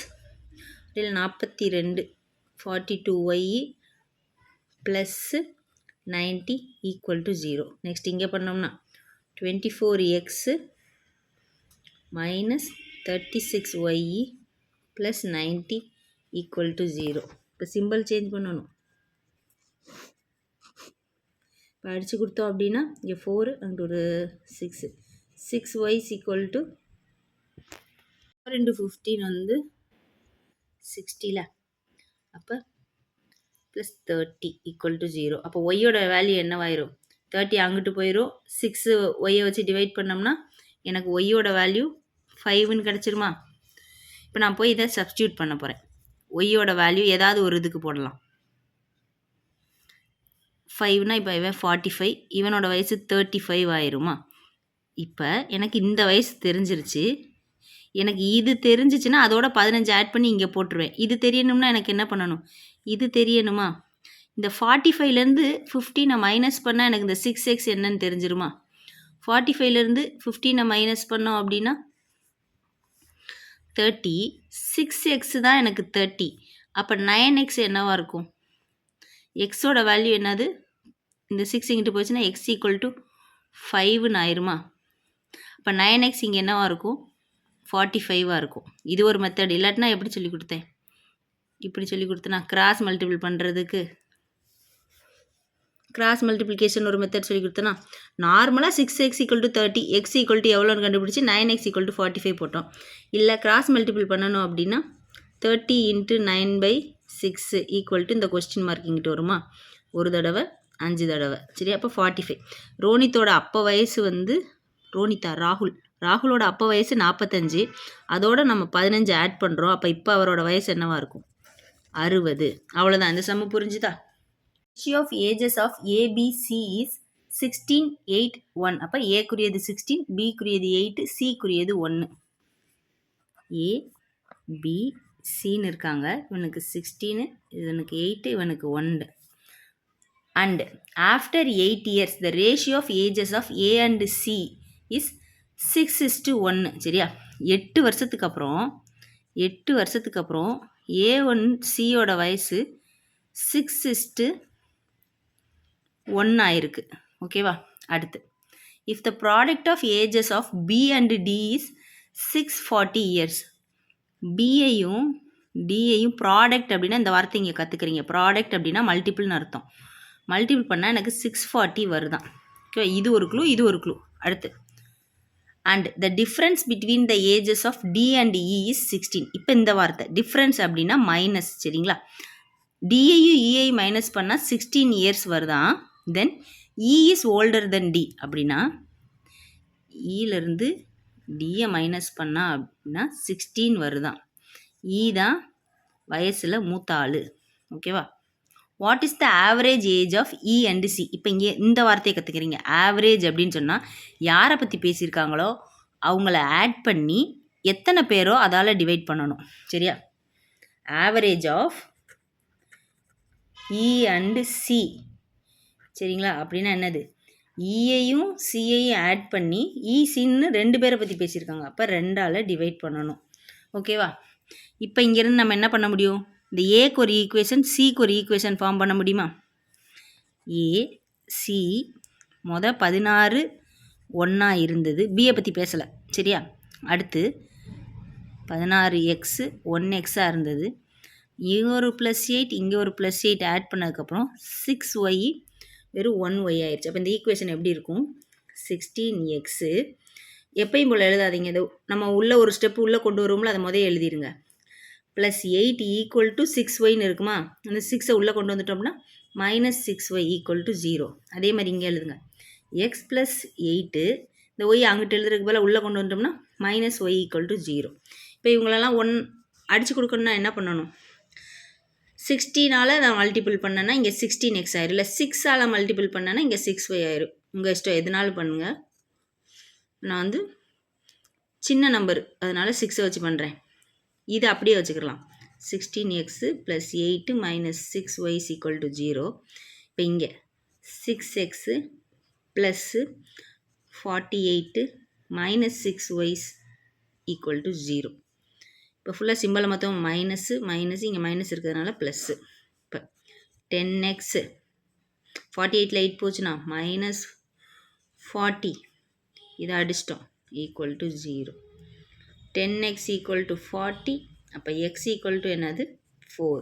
42 42y plus 90 = 0. Next இங்கே பண்ணோம்னா 24x மைனஸ் 36y ப்ளஸ் 90 = 0. இப்போ சிம்பிள் சேஞ்ச் பண்ணணும். இப்போ அடித்து கொடுத்தோம் அப்படின்னா இங்கே 4 அண்ட் ஒரு 6 6y = 4 × 15 வந்து 60ல. அப்போ ப்ளஸ் 30 = 0. அப்போ ஒய்யோட வேல்யூ என்னவாயிரும், 30 அங்கிட்டு போயிடும். 6 ஒய்யை வச்சு டிவைட் பண்ணோம்னா எனக்கு ஒய்யோட வேல்யூ 5ன்னு கிடச்சிருமா. இப்போ நான் போய் இதை சப்ஸ்டியூட் பண்ண போகிறேன். ஒய்யோட வேல்யூ ஏதாவது ஒரு இதுக்கு போடலாம். 5னா இப்போ இவன் 45, இவனோட வயசு 35 ஆயிருமா? இப்போ எனக்கு இந்த வயசு தெரிஞ்சிருச்சு. எனக்கு இது தெரிஞ்சிச்சுன்னா அதோட 15 ஆட் பண்ணி இங்கே போட்டுருவேன். இது தெரியணும்னா எனக்கு என்ன பண்ணணும்? இது தெரியணுமா? இந்த 45லேருந்து 15 மைனஸ் பண்ணால் எனக்கு இந்த 6x என்னன்னு தெரிஞ்சிருமா? 45லேருந்து 15 மைனஸ் பண்ணோம் அப்படின்னா 30, 6x தான் எனக்கு 30. அப்போ 9x என்னவா இருக்கும்? எக்ஸோட வேல்யூ என்னது? இந்த 6 இங்கிட்டு போச்சுன்னா x ஈக்குவல் டு 5ன்னு ஆயிருமா? அப்போ 9x இங்கே என்னவா இருக்கும்? 45 இருக்கும். இது ஒரு மெத்தட். இல்லாட்டினா எப்படி சொல்லி கொடுத்தேன்? இப்படி சொல்லி கொடுத்தேன்னா கிராஸ் மல்டிபிள் பண்ணுறதுக்கு கிராஸ் மல்டிப்ளிகேஷன் ஒரு மெத்தட் சொல்லி கொடுத்தனா நார்மலாக 6x equal to 30, x equal to எவ்வளோன்னு கண்டுபிடிச்சி 9x ஈக்குவல் டு 45 போட்டோம். இல்லை கிராஸ் மல்டிபிள் பண்ணணும் அப்படின்னா 30 × 9/6 ஈக்குவல் டு இந்த கொஸ்டின் மார்க் இங்கிட்டு வருமா? ஒரு தடவை 5 தடவை சரி. அப்போ 45. ரோனித்தோட அப்போ வயசு வந்து ராகுலோட அப்போ வயசு 45. அதோட நம்ம 15 ஆட் பண்ணுறோம். அப்போ இப்போ அவரோட வயசு என்னவா இருக்கும்? 60. அவ்வளோதான். இந்த சம்மு புரிஞ்சுதா? Ratio of ages of A, B, C is 16, 8, 1. அப்போ ஏக்குரியது 16, பிக்குரியது 8, சிக்குரியது 1. A, B, Cன்னு இருக்காங்க. இவனுக்கு 16, இவனுக்கு 8, இவனுக்கு 1. And after 8 years, the ratio of ages of A and C is 6:1. சரியா? 8 வருஷத்துக்கு அப்புறம் A1 சியோட வயசு 6:1 ஆயிருக்கு. ஓகேவா? அடுத்து if the product of ages of B and D is 640 years. பியையும் டியையும் product அப்படின்னா இந்த வார்த்தை இங்கே கற்றுக்குறீங்க. ப்ராடக்ட் அப்படின்னா மல்டிபிள்னு அர்த்தம். மல்டிபிள் பண்ணால் எனக்கு 640 வருதான். ஓகே, இது ஒரு க்ளூ, இது ஒரு க்ளூ. அடுத்து and the difference between the ages of D and E is 16. இப்போ இந்த வார்த்தை டிஃப்ரென்ஸ் அப்படின்னா மைனஸ். சரிங்களா? டிஐயும் இஐ மைனஸ் பண்ணால் 16 இயர்ஸ் வருதான். தென் இ இஸ் ஓல்டர் தென் டி அப்படின்னா இலேருந்து டியை மைனஸ் பண்ணால் அப்படின்னா 16 வருதான். இ தான் வயசில் மூத்த ஆள். ஓகேவா? What is the average age of E and C? இப்போ இங்கே இந்த வார்த்தையை கற்றுக்கிறீங்க. ஆவரேஜ் அப்படின்னு சொன்னால் யாரை பற்றி பேசியிருக்காங்களோ அவங்கள ஆட் பண்ணி எத்தனை பேரோ அதால் டிவைட் பண்ணணும். சரியா? Average of E and C. சரிங்களா? அப்படின்னா என்னது? இயையும் சியையும் ஆட் பண்ணி சின்னு 2 பேரை பற்றி பேசியிருக்காங்க. அப்போ 2ஆல் டிவைட் பண்ணணும். ஓகேவா? இப்போ இங்கேருந்து நம்ம என்ன பண்ண முடியும்? இந்த ஏக்கு ஒரு ஈக்குவேஷன், சிக்கு ஒரு ஈக்குவேஷன் ஃபார்ம் பண்ண முடியுமா? ஏ சி 16 1 இருந்தது. பியை பற்றி பேசலை. சரியா? அடுத்து 16x 1x இருந்தது. இங்கே ஒரு +8, இங்கே ஒரு +8 ஆட் பண்ணதுக்கப்புறம் 6y வெறும் 1y ஆயிடுச்சு. அப்போ இந்த ஈக்குவேஷன் எப்படி இருக்கும்? 16x எப்பயும் போல் எழுதாதீங்க. இது நம்ம உள்ளே ஒரு ஸ்டெப்பு உள்ளே கொண்டு வருவோம்ல, அதை முதல்ல எழுதிடுங்க. +8 ஈக்குவல் டு 6yன்னு இருக்குமா? அந்த 6ஐ உள்ளே கொண்டு வந்துட்டோம்னா -6y ஈக்குவல் டு 0. அதே மாதிரி இங்கே எழுதுங்க. x +8 இந்த ஒய் அங்கிட்டு எழுதுறதுக்கு பதிலாக உள்ளே கொண்டு வந்துட்டோம்னா -y ஈக்குவல் டு 0. இப்போ இவங்களெல்லாம் 1 அடித்து கொடுக்கணுன்னா என்ன பண்ணணும்? 16ஆல் நான் மல்டிபிள் பண்ணேன்னா இங்கே 16x ஆயிரும். இல்லை 6ஆல் மல்டிபிள் பண்ணேன்னா இங்கே 6y ஆயிரும். உங்கள் இஷ்டம், எதுனாலும் பண்ணுங்கள். நான் வந்து சின்ன நம்பர் அதனால் 6 வச்சு பண்ணுறேன். இது அப்படியே வச்சுக்கலாம். 16x + 8 - 6y = 0. இப்போ இங்கே 6x + 48 - 6y = 0. இப்போ ஃபுல்லாக சிம்பிளை மொத்தம் மைனஸு மைனஸ், இங்கே மைனஸ் இருக்கிறதுனால ப்ளஸ்ஸு. இப்போ 10x 48ல் 8 போச்சுன்னா -40 இதை அடிச்சிட்டோம் = 0. 10x = 40. அப்போ x = என்னது? 4.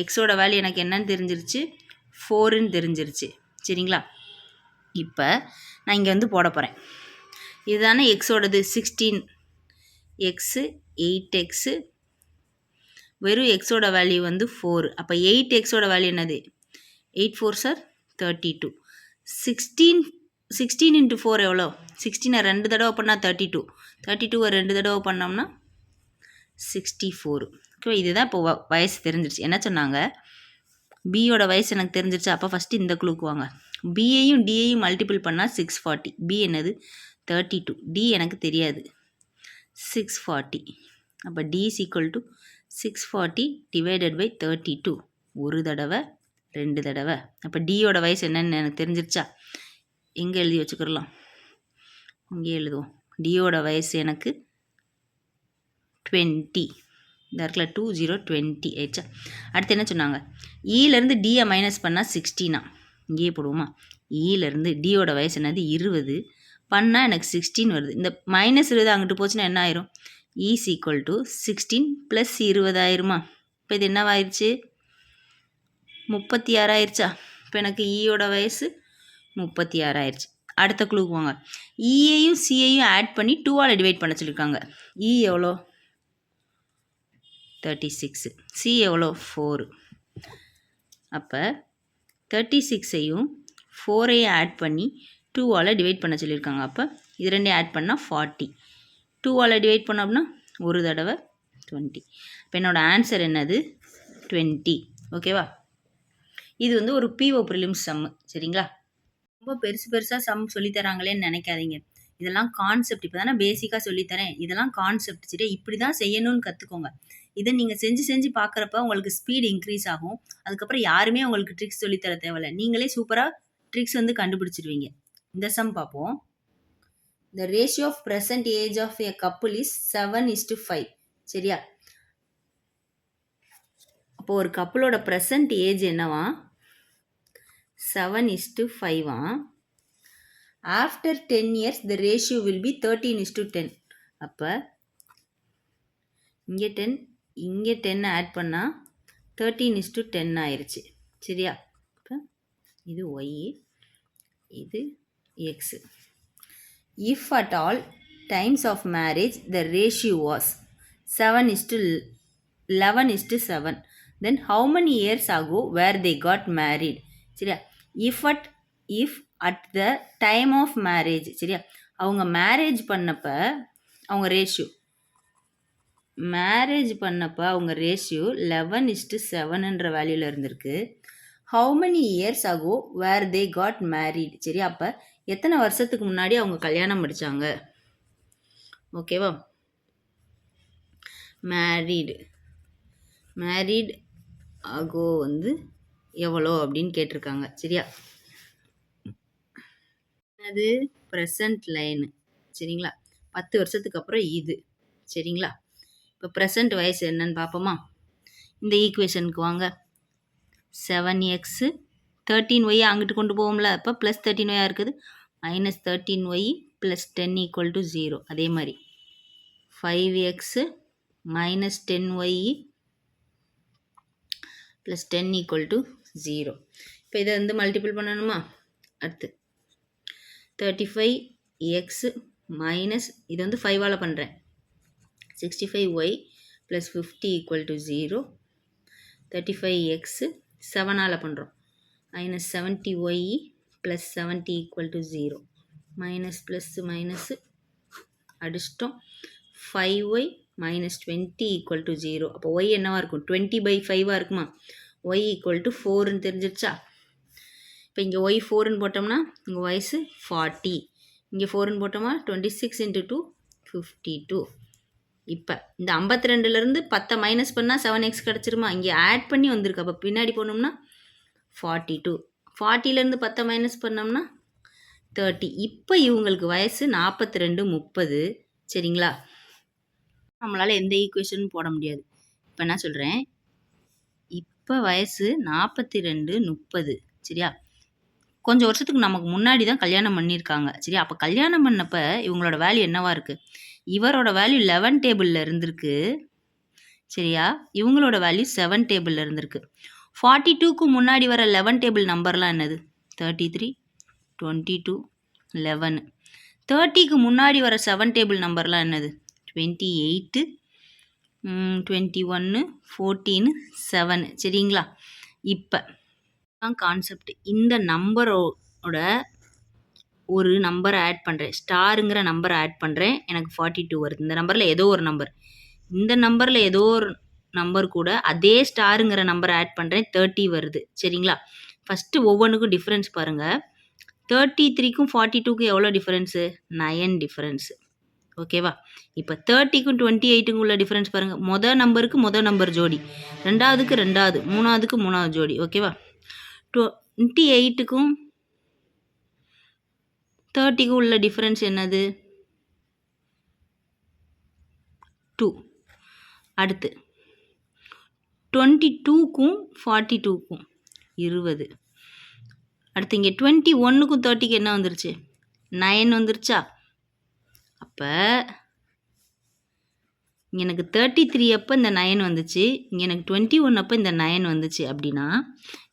எக்ஸோட வேல்யூ எனக்கு என்னன்னு தெரிஞ்சிருச்சு? 4ன்னு தெரிஞ்சிருச்சு. சரிங்களா? இப்போ நான் இங்கே வந்து போட போகிறேன். இதுதானே எக்ஸோடது 16x 8x வெறும் எக்ஸோட வேல்யூ வந்து 4. அப்போ 8xோட வேல்யூ என்னது? 8 4s are 32. 16 × 4 எவ்வளோ? 16 2 தடவை பண்ணால் 32. 32 2 தடவை பண்ணோம்னா 64. ஓகே, இதுதான் இப்போ வயசு தெரிஞ்சிருச்சு. என்ன சொன்னாங்க? பியோட வயசு எனக்கு தெரிஞ்சிருச்சு. அப்போ ஃபஸ்ட்டு இந்த க்ளூக்கு வாங்க. பியையும் டியையும் மல்டிபிள் பண்ணால் 640. பி என்னது 32. டி எனக்கு தெரியாது 640. அப்போ D is equal to 640 divided by 32. ஒரு தடவை 2 தடவை. அப்போ டியோட வயசு என்னன்னு எனக்கு தெரிஞ்சிருச்சா? எங்கே எழுதி வச்சுக்கிடலாம், இங்கே எழுதுவோம். டியோட வயசு எனக்கு 20. இந்த இடத்துல 20 ஆயிடுச்சா? அடுத்து என்ன சொன்னாங்க? ஈலேருந்து டியை மைனஸ் பண்ணால் 16. இங்கேயே போடுவோமா? ஈலேருந்து டியோட வயசு என்னது 20 பண்ணால் எனக்கு 16 வருது. இந்த மைனஸ் 20 அங்கிட்டு போச்சுன்னா என்ன ஆயிரும்? இஸ் ஈக்குவல் டு 16 ப்ளஸ் 20 ஆயிருமா? இப்போ இது என்னவாயிருச்சு? 36 ஆயிடுச்சா? இப்போ எனக்கு ஈயோட வயசு 36 ஆயிடுச்சு. அடுத்த க்ளூக்கு வாங்க. ஈயையும் சியையும் ஆட் பண்ணி 2ஆல் டிவைட் பண்ண சொல்லியிருக்காங்க. இ எவ்வளோ? 36. சி எவ்வளோ? 4. அப்போ 36ஐயும் 4ஐயும் ஆட் பண்ணி 2ஆல் டிவைட் பண்ண சொல்லியிருக்காங்க. அப்போ இது ரெண்டையும் ஆட் பண்ணால் 40. 2ஆல் டிவைட் பண்ணோம் அப்படின்னா ஒரு தடவை 20. இப்போ என்னோடய ஆன்சர் என்னது? 20. ஓகேவா? இது வந்து ஒரு பிஓ ப்ரிலிம்ஸ் சம்மு. சரிங்களா? ரொம்ப பெருசாக சம் சொல்லித்தராங்களேன்னு நினைக்காதீங்க. இதெல்லாம் கான்செப்ட். இப்போ தானே பேசிக்காக சொல்லித்தரேன். இதெல்லாம் கான்செப்ட். சரியா? இப்படி தான் செய்யணும்னு கற்றுக்கோங்க. இதை நீங்கள் செஞ்சு பார்க்குறப்ப உங்களுக்கு ஸ்பீடு இன்க்ரீஸ் ஆகும். அதுக்கப்புறம் யாருமே உங்களுக்கு ட்ரிக்ஸ் சொல்லித்தர தேவையில்லை. நீங்களே சூப்பராக ட்ரிக்ஸ் வந்து கண்டுபிடிச்சிருவீங்க. இந்த சம் பார்ப்போம். The ratio of present age of a couple is 7:5. சரியா? அப்போ ஒரு கப்புளோட ப்ரெசன்ட் ஏஜ் என்னவா? 7:5. After 10 years the ratio will be 13:10. அப்போ இங்கே 10 இங்கே 10 ஆட் பண்ணால் 13:10 ஆயிடுச்சு. சரியா? இப்போ இது ஒய், இது X. If at all times of marriage the ratio was 7:11:7, then how many years ago were they got married? சரியா? if at the time of marriage. சரியா? அவங்க மேரேஜ் பண்ணப்ப அவங்க ரேஷியோ 11:7ன்ற வேல்யூவில் இருந்திருக்கு. How many years ago were they got married. சரி, அப்போ எத்தனை வருஷத்துக்கு முன்னாடி அவங்க கல்யாணம் முடித்தாங்க? ஓகேவா? மேரீட் அகோ வந்து எவ்வளோ அப்படின்னு கேட்டிருக்காங்க. சரியா? அது ப்ரெசன்ட் லைனு. சரிங்களா? 10 வருஷத்துக்கு அப்புறம் இது. சரிங்களா? இப்போ ப்ரெசன்ட் வயசு என்னன்னு பார்ப்போமா? இந்த ஈக்குவேஷனுக்கு வாங்க. 7x 13y அங்கிட்டு கொண்டு போவோம்ல, அப்போ ப்ளஸ் 13y இருக்குது. Minus 13y plus 10 equal to 0. அதே மாதிரி 5x minus 10y plus 10 equal to 0. இப்போ இதை வந்து மல்டிபிள் பண்ணணுமா? அடுத்து 35x மைனஸ் இது வந்து 5ஆல் பண்ணுறேன். 65y plus 50 equal to 0. 35x 7ஆல் பண்ணுறோம். Minus 70y plus 70 equal to 0. Minus minus அடிச்சிட்டோம். 5y minus 20 equal to 0. அப்போ y என்னவாக இருக்கும்? 20/5 இருக்குமா? y ஈக்குவல் டு 4ன்னு தெரிஞ்சிருச்சா? இப்போ இங்கே y 4ன்னு போட்டோம்னா இங்கே வயசு 40. இங்கே 4ன்னு போட்டோமா 26 × 2 52. இப்போ இந்த 52லேருந்து 10 மைனஸ் பண்ணால் 7x கிடச்சிருமா? இங்கே ஆட் பண்ணி வந்திருக்கு. அப்போ பின்னாடி போனோம்னா 42. 40லேருந்து 10 மைனஸ் பண்ணோம்னா 30. இப்போ இவங்களுக்கு வயசு 42 30. சரிங்களா? நம்மளால் எந்த ஈக்குவேஷனும் போட முடியாது. இப்போ என்ன சொல்கிறேன், இப்போ வயசு 42 30. சரியா? கொஞ்சம் வருஷத்துக்கு நமக்கு முன்னாடி தான் கல்யாணம் பண்ணியிருக்காங்க. சரியா? அப்போ கல்யாணம் பண்ணப்போ இவங்களோட வேல்யூ என்னவா இருக்குது? இவரோட வேல்யூ 11 டேபிளில் இருந்திருக்கு. சரியா? இவங்களோட வேல்யூ 7 டேபிளில் இருந்திருக்கு. 42க்கு முன்னாடி வர 11 டேபிள் நம்பர்லாம் என்னது? 33 22 11. 30க்கு முன்னாடி வர 7 டேபிள் நம்பர்லாம் என்னது? 28 21 14 7. சரிங்களா? இப்போ தான் கான்செப்ட். இந்த நம்பரோட ஒரு நம்பரை ஆட் பண்ணுறேன், ஸ்டாருங்கிற நம்பரை ஆட் பண்ணுறேன். எனக்கு 42 வருது. இந்த நம்பரில் ஏதோ ஒரு நம்பர், இந்த நம்பரில் ஏதோ ஒரு நம்பர் கூட அதே ஸ்டாருங்கிற நம்பரை ஆட் பண்ணுறேன், 30 வருது. சரிங்களா? ஃபஸ்ட்டு ஒவ்வொன்றுக்கும் டிஃப்ரென்ஸ் பாருங்கள். 33க்கும் 42க்கும் எவ்வளோ டிஃப்ரென்ஸு? 9 டிஃப்ரென்ஸு. ஓகேவா? இப்போ 30க்கும் 28க்கும் உள்ள டிஃப்ரென்ஸ் பாருங்கள். மொதல் நம்பர் ஜோடி, ரெண்டாவதுக்கு ரெண்டாவது, மூணாவதுக்கு மூணாவது ஜோடி. ஓகேவா? 28க்கும் 30க்கும் உள்ள டிஃப்ரென்ஸ் என்னது? 2. அடுத்து 22க்கும் 42க்கும் 20. அடுத்து இங்கே 21க்கும் 30க்கு என்ன வந்துருச்சு? 9 வந்துருச்சா? அப்போ இங்கே எனக்கு 33 அப்போ இந்த 9 வந்துச்சு, இங்கே எனக்கு 21 அப்போ இந்த 9 வந்துச்சு. அப்படின்னா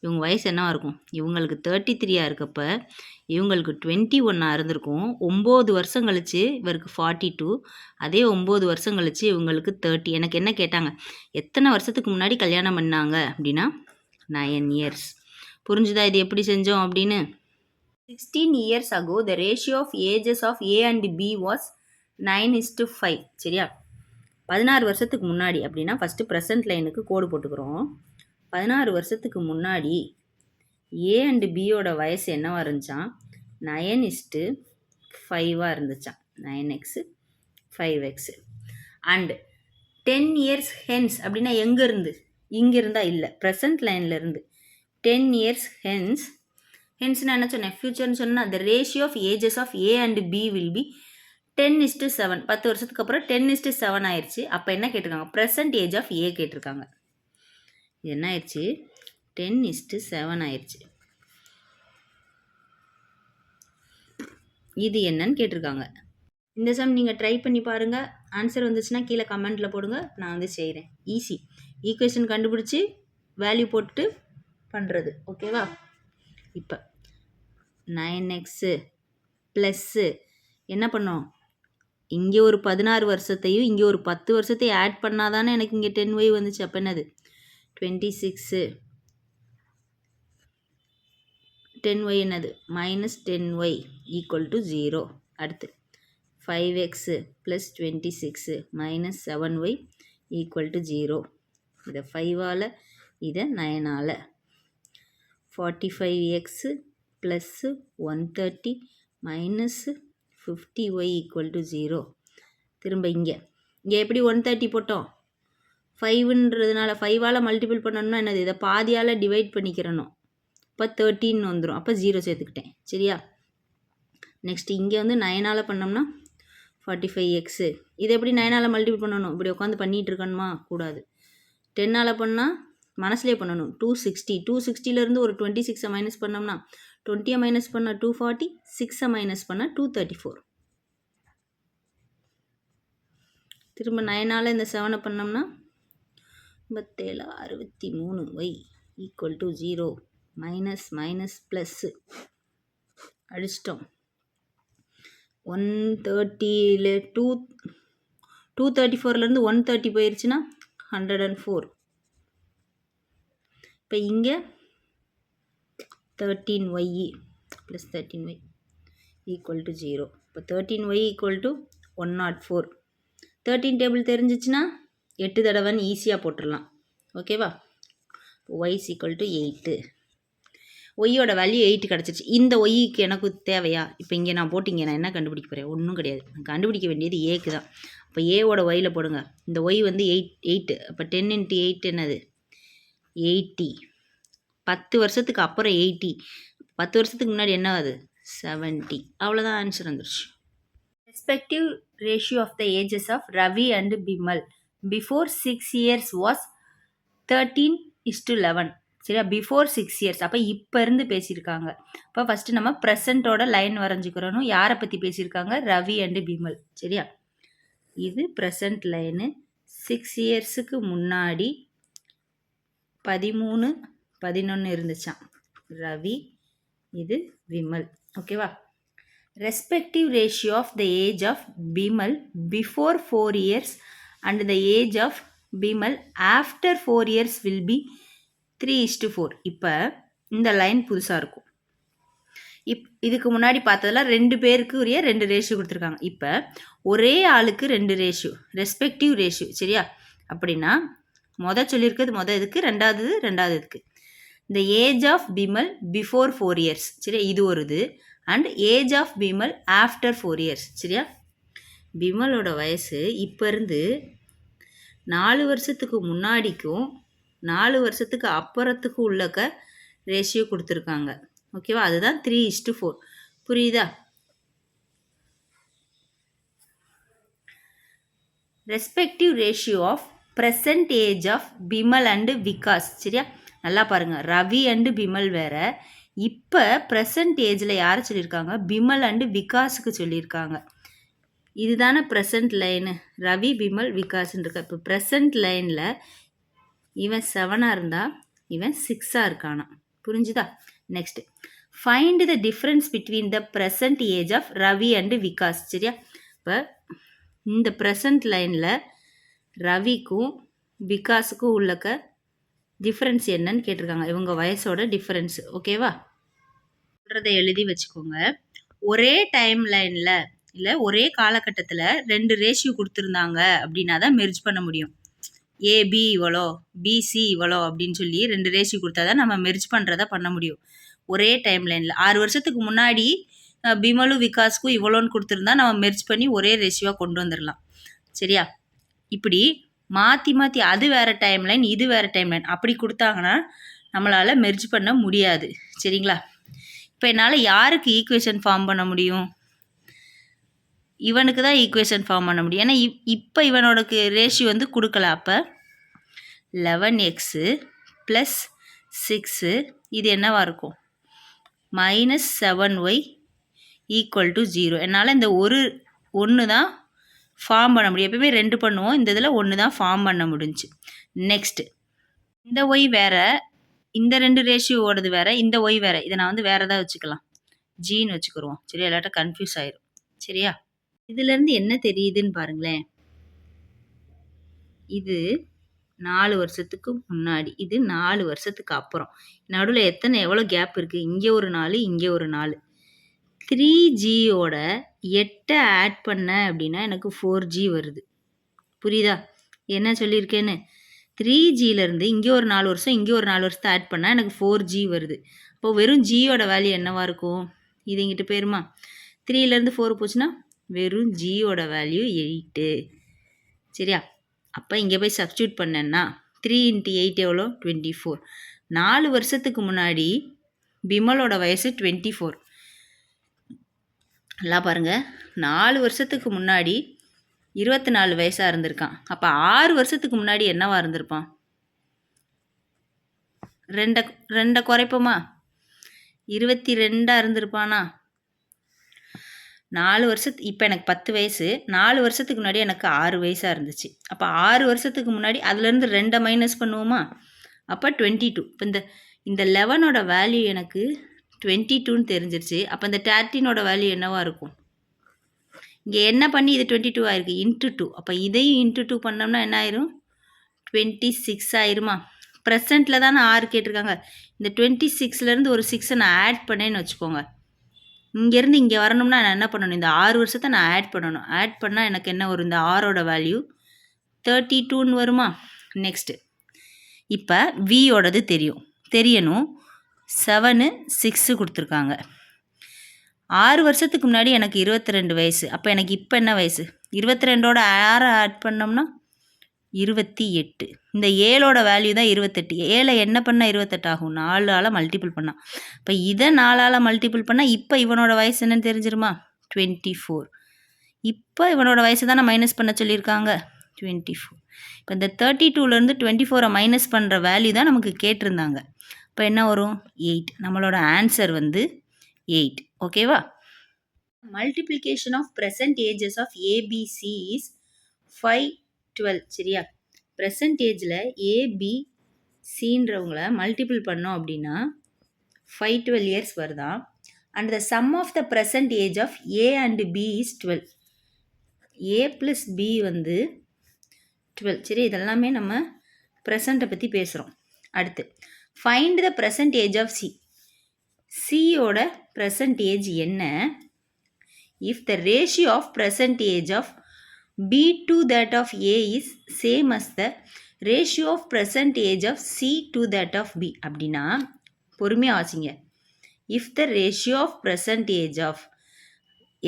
இவங்க வயசு என்னவா இருக்கும்? இவங்களுக்கு 33 இருக்கப்ப இவங்களுக்கு 21 இருந்திருக்கும். 9 வருஷம் கழிச்சு இவருக்கு 42, அதே 9 வருஷம் கழிச்சு இவங்களுக்கு 30. எனக்கு என்ன கேட்டாங்க? எத்தனை வருஷத்துக்கு முன்னாடி கல்யாணம் பண்ணாங்க அப்படின்னா 9 இயர்ஸ். புரிஞ்சுதா இது எப்படி செஞ்சோம் அப்படின்னு? 16 years ago the ratio of ages of A and B was 9:5. சரியா? 16 வருஷத்துக்கு முன்னாடி அப்படின்னா ஃபஸ்ட்டு ப்ரெசன்ட் லைனுக்கு கோடு போட்டுக்கிறோம். 16 வருஷத்துக்கு முன்னாடி ஏ அண்டு பியோட வயசு என்னவாக இருந்துச்சான்? 9:5 இருந்துச்சான். 9x 5x. And 10 years hence அப்படின்னா எங்கேருந்து? இங்கே இருந்தால் இல்லை, ப்ரெசன்ட் லைனில் இருந்து. 10 years ஹென்ஸ்னா என்ன சொன்னேன்? ஃப்யூச்சர்னு சொன்னால் the ratio of ages of A and B will be 10:7. 10 வருஷத்துக்கு அப்புறம் 10:7 ஆயிடுச்சு. அப்போ என்ன கேட்டிருக்காங்க? ப்ரெசன்ட் ஏஜ் ஆஃப் ஏ கேட்டிருக்காங்க. இது என்ன ஆயிடுச்சு? 10:7 ஆயிடுச்சு. இது என்னன்னு கேட்டிருக்காங்க. இந்த சம் நீங்கள் ட்ரை பண்ணி பாருங்கள். ஆன்சர் வந்துச்சுன்னா கீழே கமெண்ட்டில் போடுங்க, நான் வந்து செய்கிறேன். ஈஸி. ஈக்குவேஷன் கண்டுபிடிச்சி வேல்யூ போட்டுட்டு பண்ணுறது. ஓகேவா? இப்போ 9x ப்ளஸ்ஸு என்ன பண்ணோம்? இங்கே ஒரு 16 வருஷத்தையும் இங்கே ஒரு 10 வருஷத்தையும் ஆட் பண்ணால் தானே எனக்கு இங்கே 10y வந்துச்சு. அப்போ என்னது? 26. 10y என்னது? -10y = 0. அடுத்து 5x + 26 -7y = 0. இதை 5ஆல், இதை 9ஆல். 45x + 130 - 50y = 0. திரும்ப இங்கே எப்படி 130 போட்டோம்? 5ன்றதுனால 5ஆல் மல்டிபிள் பண்ணணும்னா என்னது? இதை பாதியால் டிவைட் பண்ணிக்கிறணும். இப்போ 13 வந்துடும். அப்போ 0 சேர்த்துக்கிட்டேன். சரியா? நெக்ஸ்ட்டு இங்கே வந்து 9ஆல் பண்ணோம்னா 45x. இதை எப்படி 9ஆல் மல்டிபிள் பண்ணணும்? இப்படி உட்காந்து பண்ணிகிட்டு இருக்கணுமா? கூடாது. 10ஆல் பண்ணால் மனசுலேயே பண்ணணும். 260. 260லேருந்து ஒரு 26 மைனஸ் பண்ணோம்னா 20 மைனஸ் பண்ணால் 240, 6 மைனஸ் பண்ணால் 234. திரும்ப 9ஆல் இந்த 7 பண்ணோம்னா 57 63y = 0. மைனஸ் மைனஸ் ப்ளஸ்ஸு அடிச்சிட்டோம். 130ல் 234லேருந்து 130 போயிடுச்சுன்னா 104. இப்போ இங்கே 13y + 13y = 0. இப்போ 13y = 104. 13 டேபிள் தெரிஞ்சிச்சுன்னா 8 தடவைன்னு ஈஸியாக போட்டுடலாம். ஓகேவா? y = 8. ஒய்யோட வேல்யூ 8 கிடச்சிருச்சு. இந்த ஒய்க்கு எனக்கு தேவையா? இப்போ இங்கே நான் போட்டிங்க, நான் என்ன கண்டுபிடிக்க போகிறேன்? ஒன்றும் கிடையாது. கண்டுபிடிக்க வேண்டியது ஏக்கு தான். அப்போ ஏவோட ஒயில் போடுங்க. இந்த ஒய் வந்து 8. அப்போ 10 × 8 என்னது? 80. 10 வருஷத்துக்கு அப்புறம் 80. 10 வருஷத்துக்கு முன்னாடி என்ன ஆகுது? 70. அவ்வளோதான், ஆன்சர் வந்துருச்சு. Respective ratio of the ages of Ravi and Bimal before 6 years was 13:11. சரியா? Before 6 years. அப்போ இப்போ இருந்து பேசியிருக்காங்க. இப்போ ஃபஸ்ட்டு நம்ம ப்ரெசண்ட்டோட லைன் வரைஞ்சிக்கிறோம். யாரை பற்றி பேசியிருக்காங்க? ரவி அண்டு பிமல். சரியா? இது ப்ரெசண்ட் லைனு. 6 yearsக்கு முன்னாடி 13, 11 இருந்துச்சான். ரவி, இது விமல். ஓகேவா? Respective ratio of the age of Bimal before 4 years and the age of Bimal after 4 years will be 3:4. இப்போ இந்த லைன் புதுசாக இருக்கும். இதுக்கு முன்னாடி பார்த்ததெல்லாம் 2 பேருக்கு உரிய 2 ரேஷியோ கொடுத்துருக்காங்க. இப்போ ஒரே ஆளுக்கு 2 ரேஷியோ, ரெஸ்பெக்டிவ் ரேஷியோ. சரியா? அப்படின்னா சொல்லியிருக்கிறது இதுக்கு, ரெண்டாவது இதுக்கு. இந்த age of Bimal before 4 years, சரியா, இது ஒரு இது. And age of Bimal after 4 years, சரியா. பிமலோட வயசு இப்போ இருந்து 4 வருஷத்துக்கு முன்னாடிக்கும் 4 வருஷத்துக்கு அப்புறத்துக்கும் உள்ளக்க ரேஷியோ கொடுத்துருக்காங்க. ஓகேவா, அதுதான் 3:4. புரியுதா? Respective ratio of present age of Bimal and Vikas, சரியா. நல்லா பாருங்கள், ரவி அண்டு பிமல் வேற. இப்போ ப்ரெசன்ட் ஏஜில் யாரை சொல்லியிருக்காங்க? பிமல் அண்டு விகாஸுக்கு சொல்லியிருக்காங்க. இதுதானே ப்ரெசன்ட் லைனு, ரவி பிமல் விகாஸ்ன்னு இருக்கா. இப்போ ப்ரெசன்ட் லைனில் இவன் 7ஆக இருந்தால் இவன் 6ஆக இருக்கானா. புரிஞ்சுதா? Next, find the difference between the present age of Ravi and Vikas, சரியா. இப்போ இந்த ப்ரெசன்ட் லைனில் ரவிக்கும் விகாஸுக்கும் உள்ளக்க டிஃப்ரென்ஸ் என்னன்னு கேட்டிருக்காங்க. இவங்க வயசோட டிஃப்ரென்ஸ். ஓகேவா, சொல்கிறத எழுதி வச்சுக்கோங்க. ஒரே டைம் லைனில் இல்லை ஒரே காலகட்டத்தில் 2 ரேஷியோ கொடுத்துருந்தாங்க அப்படின்னா தான் மெர்ஜ் பண்ண முடியும். ஏபி இவ்வளோ, பிசி இவ்வளோ அப்படின்னு சொல்லி 2 ரேஷியோ கொடுத்தா தான் நம்ம மெர்ஜ் பண்ணுறத பண்ண முடியும். ஒரே டைம் லைனில் 6 வருஷத்துக்கு முன்னாடி பிமலு விகாஸ்க்கும் இவ்வளோன்னு கொடுத்துருந்தா நம்ம மெர்ஜ் பண்ணி ஒரே ரேஷியோவாக கொண்டு வந்துடலாம், சரியா. இப்படி மாற்றி மாற்றி அது வேறு டைம் லைன், இது வேறு டைம் லைன் அப்படி கொடுத்தாங்கன்னா நம்மளால் மெர்ஜ் பண்ண முடியாது, சரிங்களா. இப்போ என்னால் யாருக்கு ஈக்குவேஷன் ஃபார்ம் பண்ண முடியும்? இவனுக்கு தான் ஈக்குவேஷன் ஃபார்ம் பண்ண முடியும். ஏன்னா இப்போ இவனோடக்கு ரேஷியோ வந்து கொடுக்கல. அப்போ 11x + 6 இது என்னவாக இருக்கும்? -7y = 0. என்னால் இந்த ஒன்று தான் ஃபார்ம் பண்ண முடியும். எப்பவுமே 2 பண்ணுவோம், இந்த இதில் 1 தான் ஃபார்ம் பண்ண முடிஞ்சு. நெக்ஸ்ட்டு, இந்த ஒய் வேறு, இந்த 2 ரேஷியோவோடது வேறு, இந்த ஒய் வேறு. இதை நான் வந்து வேறு ஏதாவது வச்சுக்கலாம், ஜின்னு வச்சுக்கிடுவோம், சரியா. இல்லாட்ட கன்ஃபியூஸ் ஆயிரும், சரியா. இதுலேருந்து என்ன தெரியுதுன்னு பாருங்களேன். இது 4 வருஷத்துக்கு முன்னாடி, இது 4 வருஷத்துக்கு அப்புறம். நடுவில் எவ்வளோ கேப் இருக்குது? இங்கே ஒரு 4, இங்கே ஒரு 4. 3Gயோட 8 ஆட் பண்ண அப்படின்னா எனக்கு 4G வருது. புரியுதா என்ன சொல்லியிருக்கேன்னு? 3Gலேருந்து இங்கே ஒரு 4 வருஷம், இங்கே ஒரு 4 வருஷத்தை ஆட் பண்ணால் எனக்கு 4G வருது. அப்போது வெறும் ஜியோட வேல்யூ என்னவாக இருக்கும்? இது இங்கிட்டு போயிருமா? 3லேருந்து 4 போச்சுன்னா வெறும் ஜியோட வேல்யூ 8, சரியா. அப்போ இங்கே போய் சப்ஸ்டியூட் பண்ணேன்னா 3 × 8 எவ்வளோ? 24. 4 வருஷத்துக்கு முன்னாடி பிமலோட வயசு 24. நல்லா பாருங்கள், 4 வருஷத்துக்கு முன்னாடி 24 வயசாக இருந்திருக்கான். அப்போ 6 வருஷத்துக்கு முன்னாடி என்னவா இருந்திருப்பான்? 2 குறைப்போமா? 22 இருந்திருப்பானா? 4 வருஷத்துக்கு இப்போ எனக்கு 10 வயசு, 4 வருஷத்துக்கு முன்னாடி எனக்கு 6 வயசாக இருந்துச்சு. அப்போ 6 வருஷத்துக்கு முன்னாடி அதுலேருந்து 2 மைனஸ் பண்ணுவோமா? அப்போ 22. இப்போ இந்த 11ஓட வேல்யூ எனக்கு 22ன்னு தெரிஞ்சிருச்சு. அப்போ இந்த 13ஓட வேல்யூ என்னவாக இருக்கும்? இங்கே என்ன பண்ணி இது 22 ஆயிருக்கு? × 2. அப்போ இதையும் × 2 பண்ணோம்னா என்ன ஆயிரும்? 26 ஆயிருமா? ப்ரெசண்ட்டில் தான் 6 கேட்டிருக்காங்க. இந்த 26லேருந்து ஒரு 6 நான் ஆட் பண்ணேன்னு வச்சுக்கோங்க. இங்கேருந்து இங்கே வரணும்னா நான் என்ன பண்ணணும்? இந்த 6 வருஷத்தை நான் ஆட் பண்ணணும். ஆட் பண்ணால் எனக்கு என்ன வரும்? இந்த 6ஓட வேல்யூ 32ன்னு வருமா? நெக்ஸ்ட்டு, இப்போ வியோடது தெரியணும். 7, 6 கொடுத்துருக்காங்க. 6 வருஷத்துக்கு முன்னாடி எனக்கு 22 வயசு. அப்போ எனக்கு இப்போ என்ன வயசு? 22ஓட 6 ஆட் பண்ணோம்னா 28. இந்த 7ஓட வேல்யூ தான் 28. 7 என்ன பண்ணால் 28 ஆகும்? 4ஆல் மல்டிபிள் பண்ணால். இப்போ இதை 4ஆல் மல்டிபிள் பண்ணால் இப்போ இவனோட வயசு என்னன்னு தெரிஞ்சிருமா? 24. இப்போ இவனோட வயசு தானே மைனஸ் பண்ண சொல்லியிருக்காங்க, 24. இப்போ இந்த 32லேருந்து 24 மைனஸ் பண்ணுற வேல்யூ தான் நமக்கு கேட்டிருந்தாங்க. இப்போ என்ன வரும்? 8. நம்மளோட ஆன்சர் வந்து 8. ஓகேவா? Multiplication of present ages of ABC is 512, சரியா. ப்ரெசன்டேஜில் ஏபிசின்றவங்கள மல்டிபிள் பண்ணோம் அப்படின்னா 512 இயர்ஸ் வருதான். And the sum of the present age of A and B is 12. A plus B வந்து 12, சரி. இதெல்லாமே நம்ம ப்ரெசண்ட்டை பற்றி பேசுகிறோம். அடுத்து, find the present age of C. சியோட ப்ரெசன்ட் ஏஜ் என்ன? If the ratio of present age of B to that of A is same as the ratio of present age of C to that of B அப்படின்னா பொறுமையாக வாசிங்க. If the ratio of present age of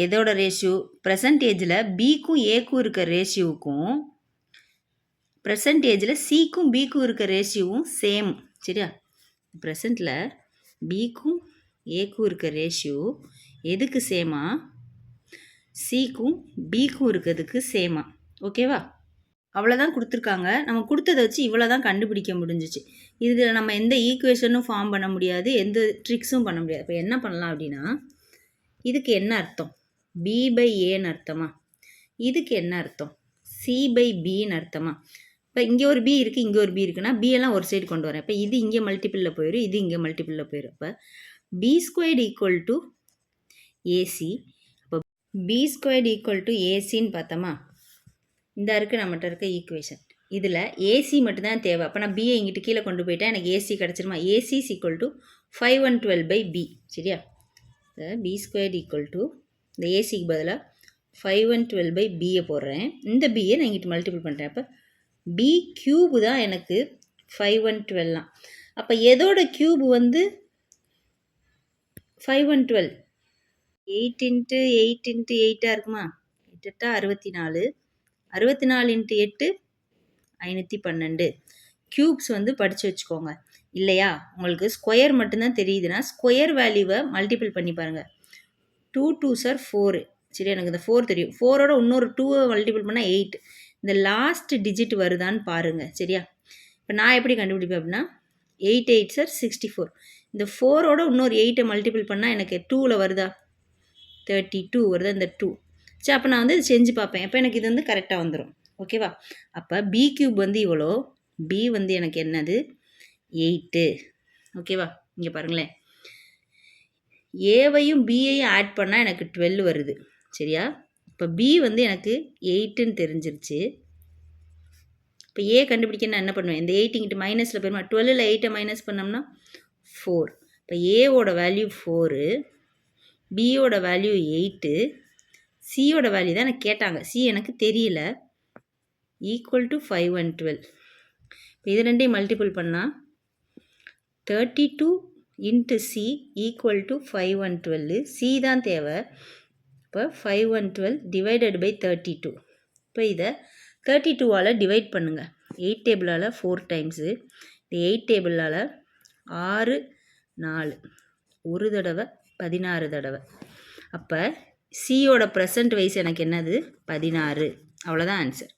எதோட ratio present ஏஜில் பிக்கும் ஏக்கும் இருக்க ரேஷியோவுக்கும் present ஏஜில் சிக்கும் பிக்கும் இருக்க ரேஷியோவும் சேம். சரியா? ப்ரெசண்ட்டில் பிக்கும் ஏக்கும் இருக்க ரேஷியோ எதுக்கு சேமா? சிக்கும் பிக்கும் இருக்கிறதுக்கு சேமா. ஓகேவா? அவ்வளோதான் கொடுத்துருக்காங்க. நம்ம கொடுத்ததை வச்சு இவ்வளோ தான் கண்டுபிடிக்க முடிஞ்சிச்சு. இதில் நம்ம எந்த ஈக்குவேஷனும் ஃபார்ம் பண்ண முடியாது, எந்த ட்ரிக்ஸும் பண்ண முடியாது. இப்போ என்ன பண்ணலாம் அப்படின்னா, இதுக்கு என்ன அர்த்தம்? பி பை ஏன்னு அர்த்தமா? இதுக்கு என்ன அர்த்தம்? சி பை பின்னு அர்த்தமா? இப்போ இங்கே ஒரு பி இருக்குது, இங்கே ஒரு பி இருக்குன்னா பி எல்லாம் ஒரு சைடு கொண்டு வரேன். இப்போ இது இங்கே மல்டிப்பிளில் போயிடும், இது இங்கே மல்டிப்பிளில் போயிடும். இப்போ B squared equal to AC. அப்போ பி ஸ்கொயர்டு ஈக்குவல் டு ஏசின்னு பார்த்தோமா? இந்த இருக்குது நம்மகிட்ட இருக்க ஈக்குவேஷன். இதில் ஏசி மட்டும்தான் தேவை. அப்போ நான் பிஏ இங்கிட்டு கீழே கொண்டு போயிட்டேன், எனக்கு ஏசி கிடச்சிருமா? AC is equal to 512 by B. சரியா? பி ஸ்கொயர்டு ஈக்குவல் டு இந்த ஏசிக்கு பதிலாக 512 பை பியை போடுறேன். இந்த பியை நான் இங்கிட்டு மல்டிபிள் பண்ணுறேன். அப்போ பி க்யூபு தான் எனக்கு 512லாம். அப்போ எதோட க்யூப் வந்து 512? 8 இன்ட்டு 8 இன்ட்டு 8ஆக இருக்குமா? 8 64. 64 இன்ட்டு 8 512. க்யூப்ஸ் வந்து படித்து வச்சுக்கோங்க. இல்லையா? உங்களுக்கு ஸ்கொயர் மட்டும்தான் தெரியுதுன்னா ஸ்கொயர் வேல்யூவை மல்டிபிள் பண்ணி பாருங்கள். 2 2s are 4. சரி, எனக்கு இந்த 4 தெரியும். 4ஓட இன்னொரு 2வை மல்டிபிள் பண்ணால் 8. இந்த லாஸ்ட் டிஜிட் வருதான்னு பாருங்கள். சரியா? இப்போ நான் எப்படி கண்டுபிடிப்பேன் அப்படின்னா 8 8s are 64. இந்த 4ஓட இன்னொரு 8ஐ மல்டிபிள் பண்ணால் எனக்கு 2வில் வருதா? 32 வருதா? இந்த 2. சரி, அப்போ நான் வந்து இது செஞ்சு பார்ப்பேன். அப்போ எனக்கு இது வந்து கரெக்டாக வந்துடும். ஓகேவா? அப்போ பி க்யூப் வந்து இவ்வளோ, பி வந்து எனக்கு என்னது? 8. ஓகேவா? இங்கே பாருங்களேன், ஏவையும் பியையும் ஆட் பண்ணால் எனக்கு 12 வருது. சரியா? இப்போ பி வந்து எனக்கு 8ன்னு தெரிஞ்சிருச்சு. இப்போ ஏ கண்டுபிடிக்க நான் என்ன பண்ணுவேன்? இந்த 8 இங்கிட்டு மைனஸில் போயிருமா? 12ல் 8ஐ மைனஸ் பண்ணோம்னா 4. இப்போ ஏவோட வேல்யூ 4, பியோட வேல்யூ 8, சியோட வேல்யூ தான் எனக்கு கேட்டாங்க. சி எனக்கு தெரியல. Equal to 512. இப்போ இது ரெண்டையும் மல்டிபிள் பண்ணால் 32 into C equal to 512. C தான் தேவை. இப்போ 512 டிவைடட் பை 32. இப்போ இதை 32ஆல் டிவைட் பண்ணுங்கள். 8 டேபிளால் 4 டைம்ஸு, இந்த 8 டேபிளால் 6 4 ஒரு தடவை 16 தடவை. அப்போ சியோட ப்ரெசன்ட் வைஸ் எனக்கு என்னது? 16. அவ்வளோதான் ஆன்சர்.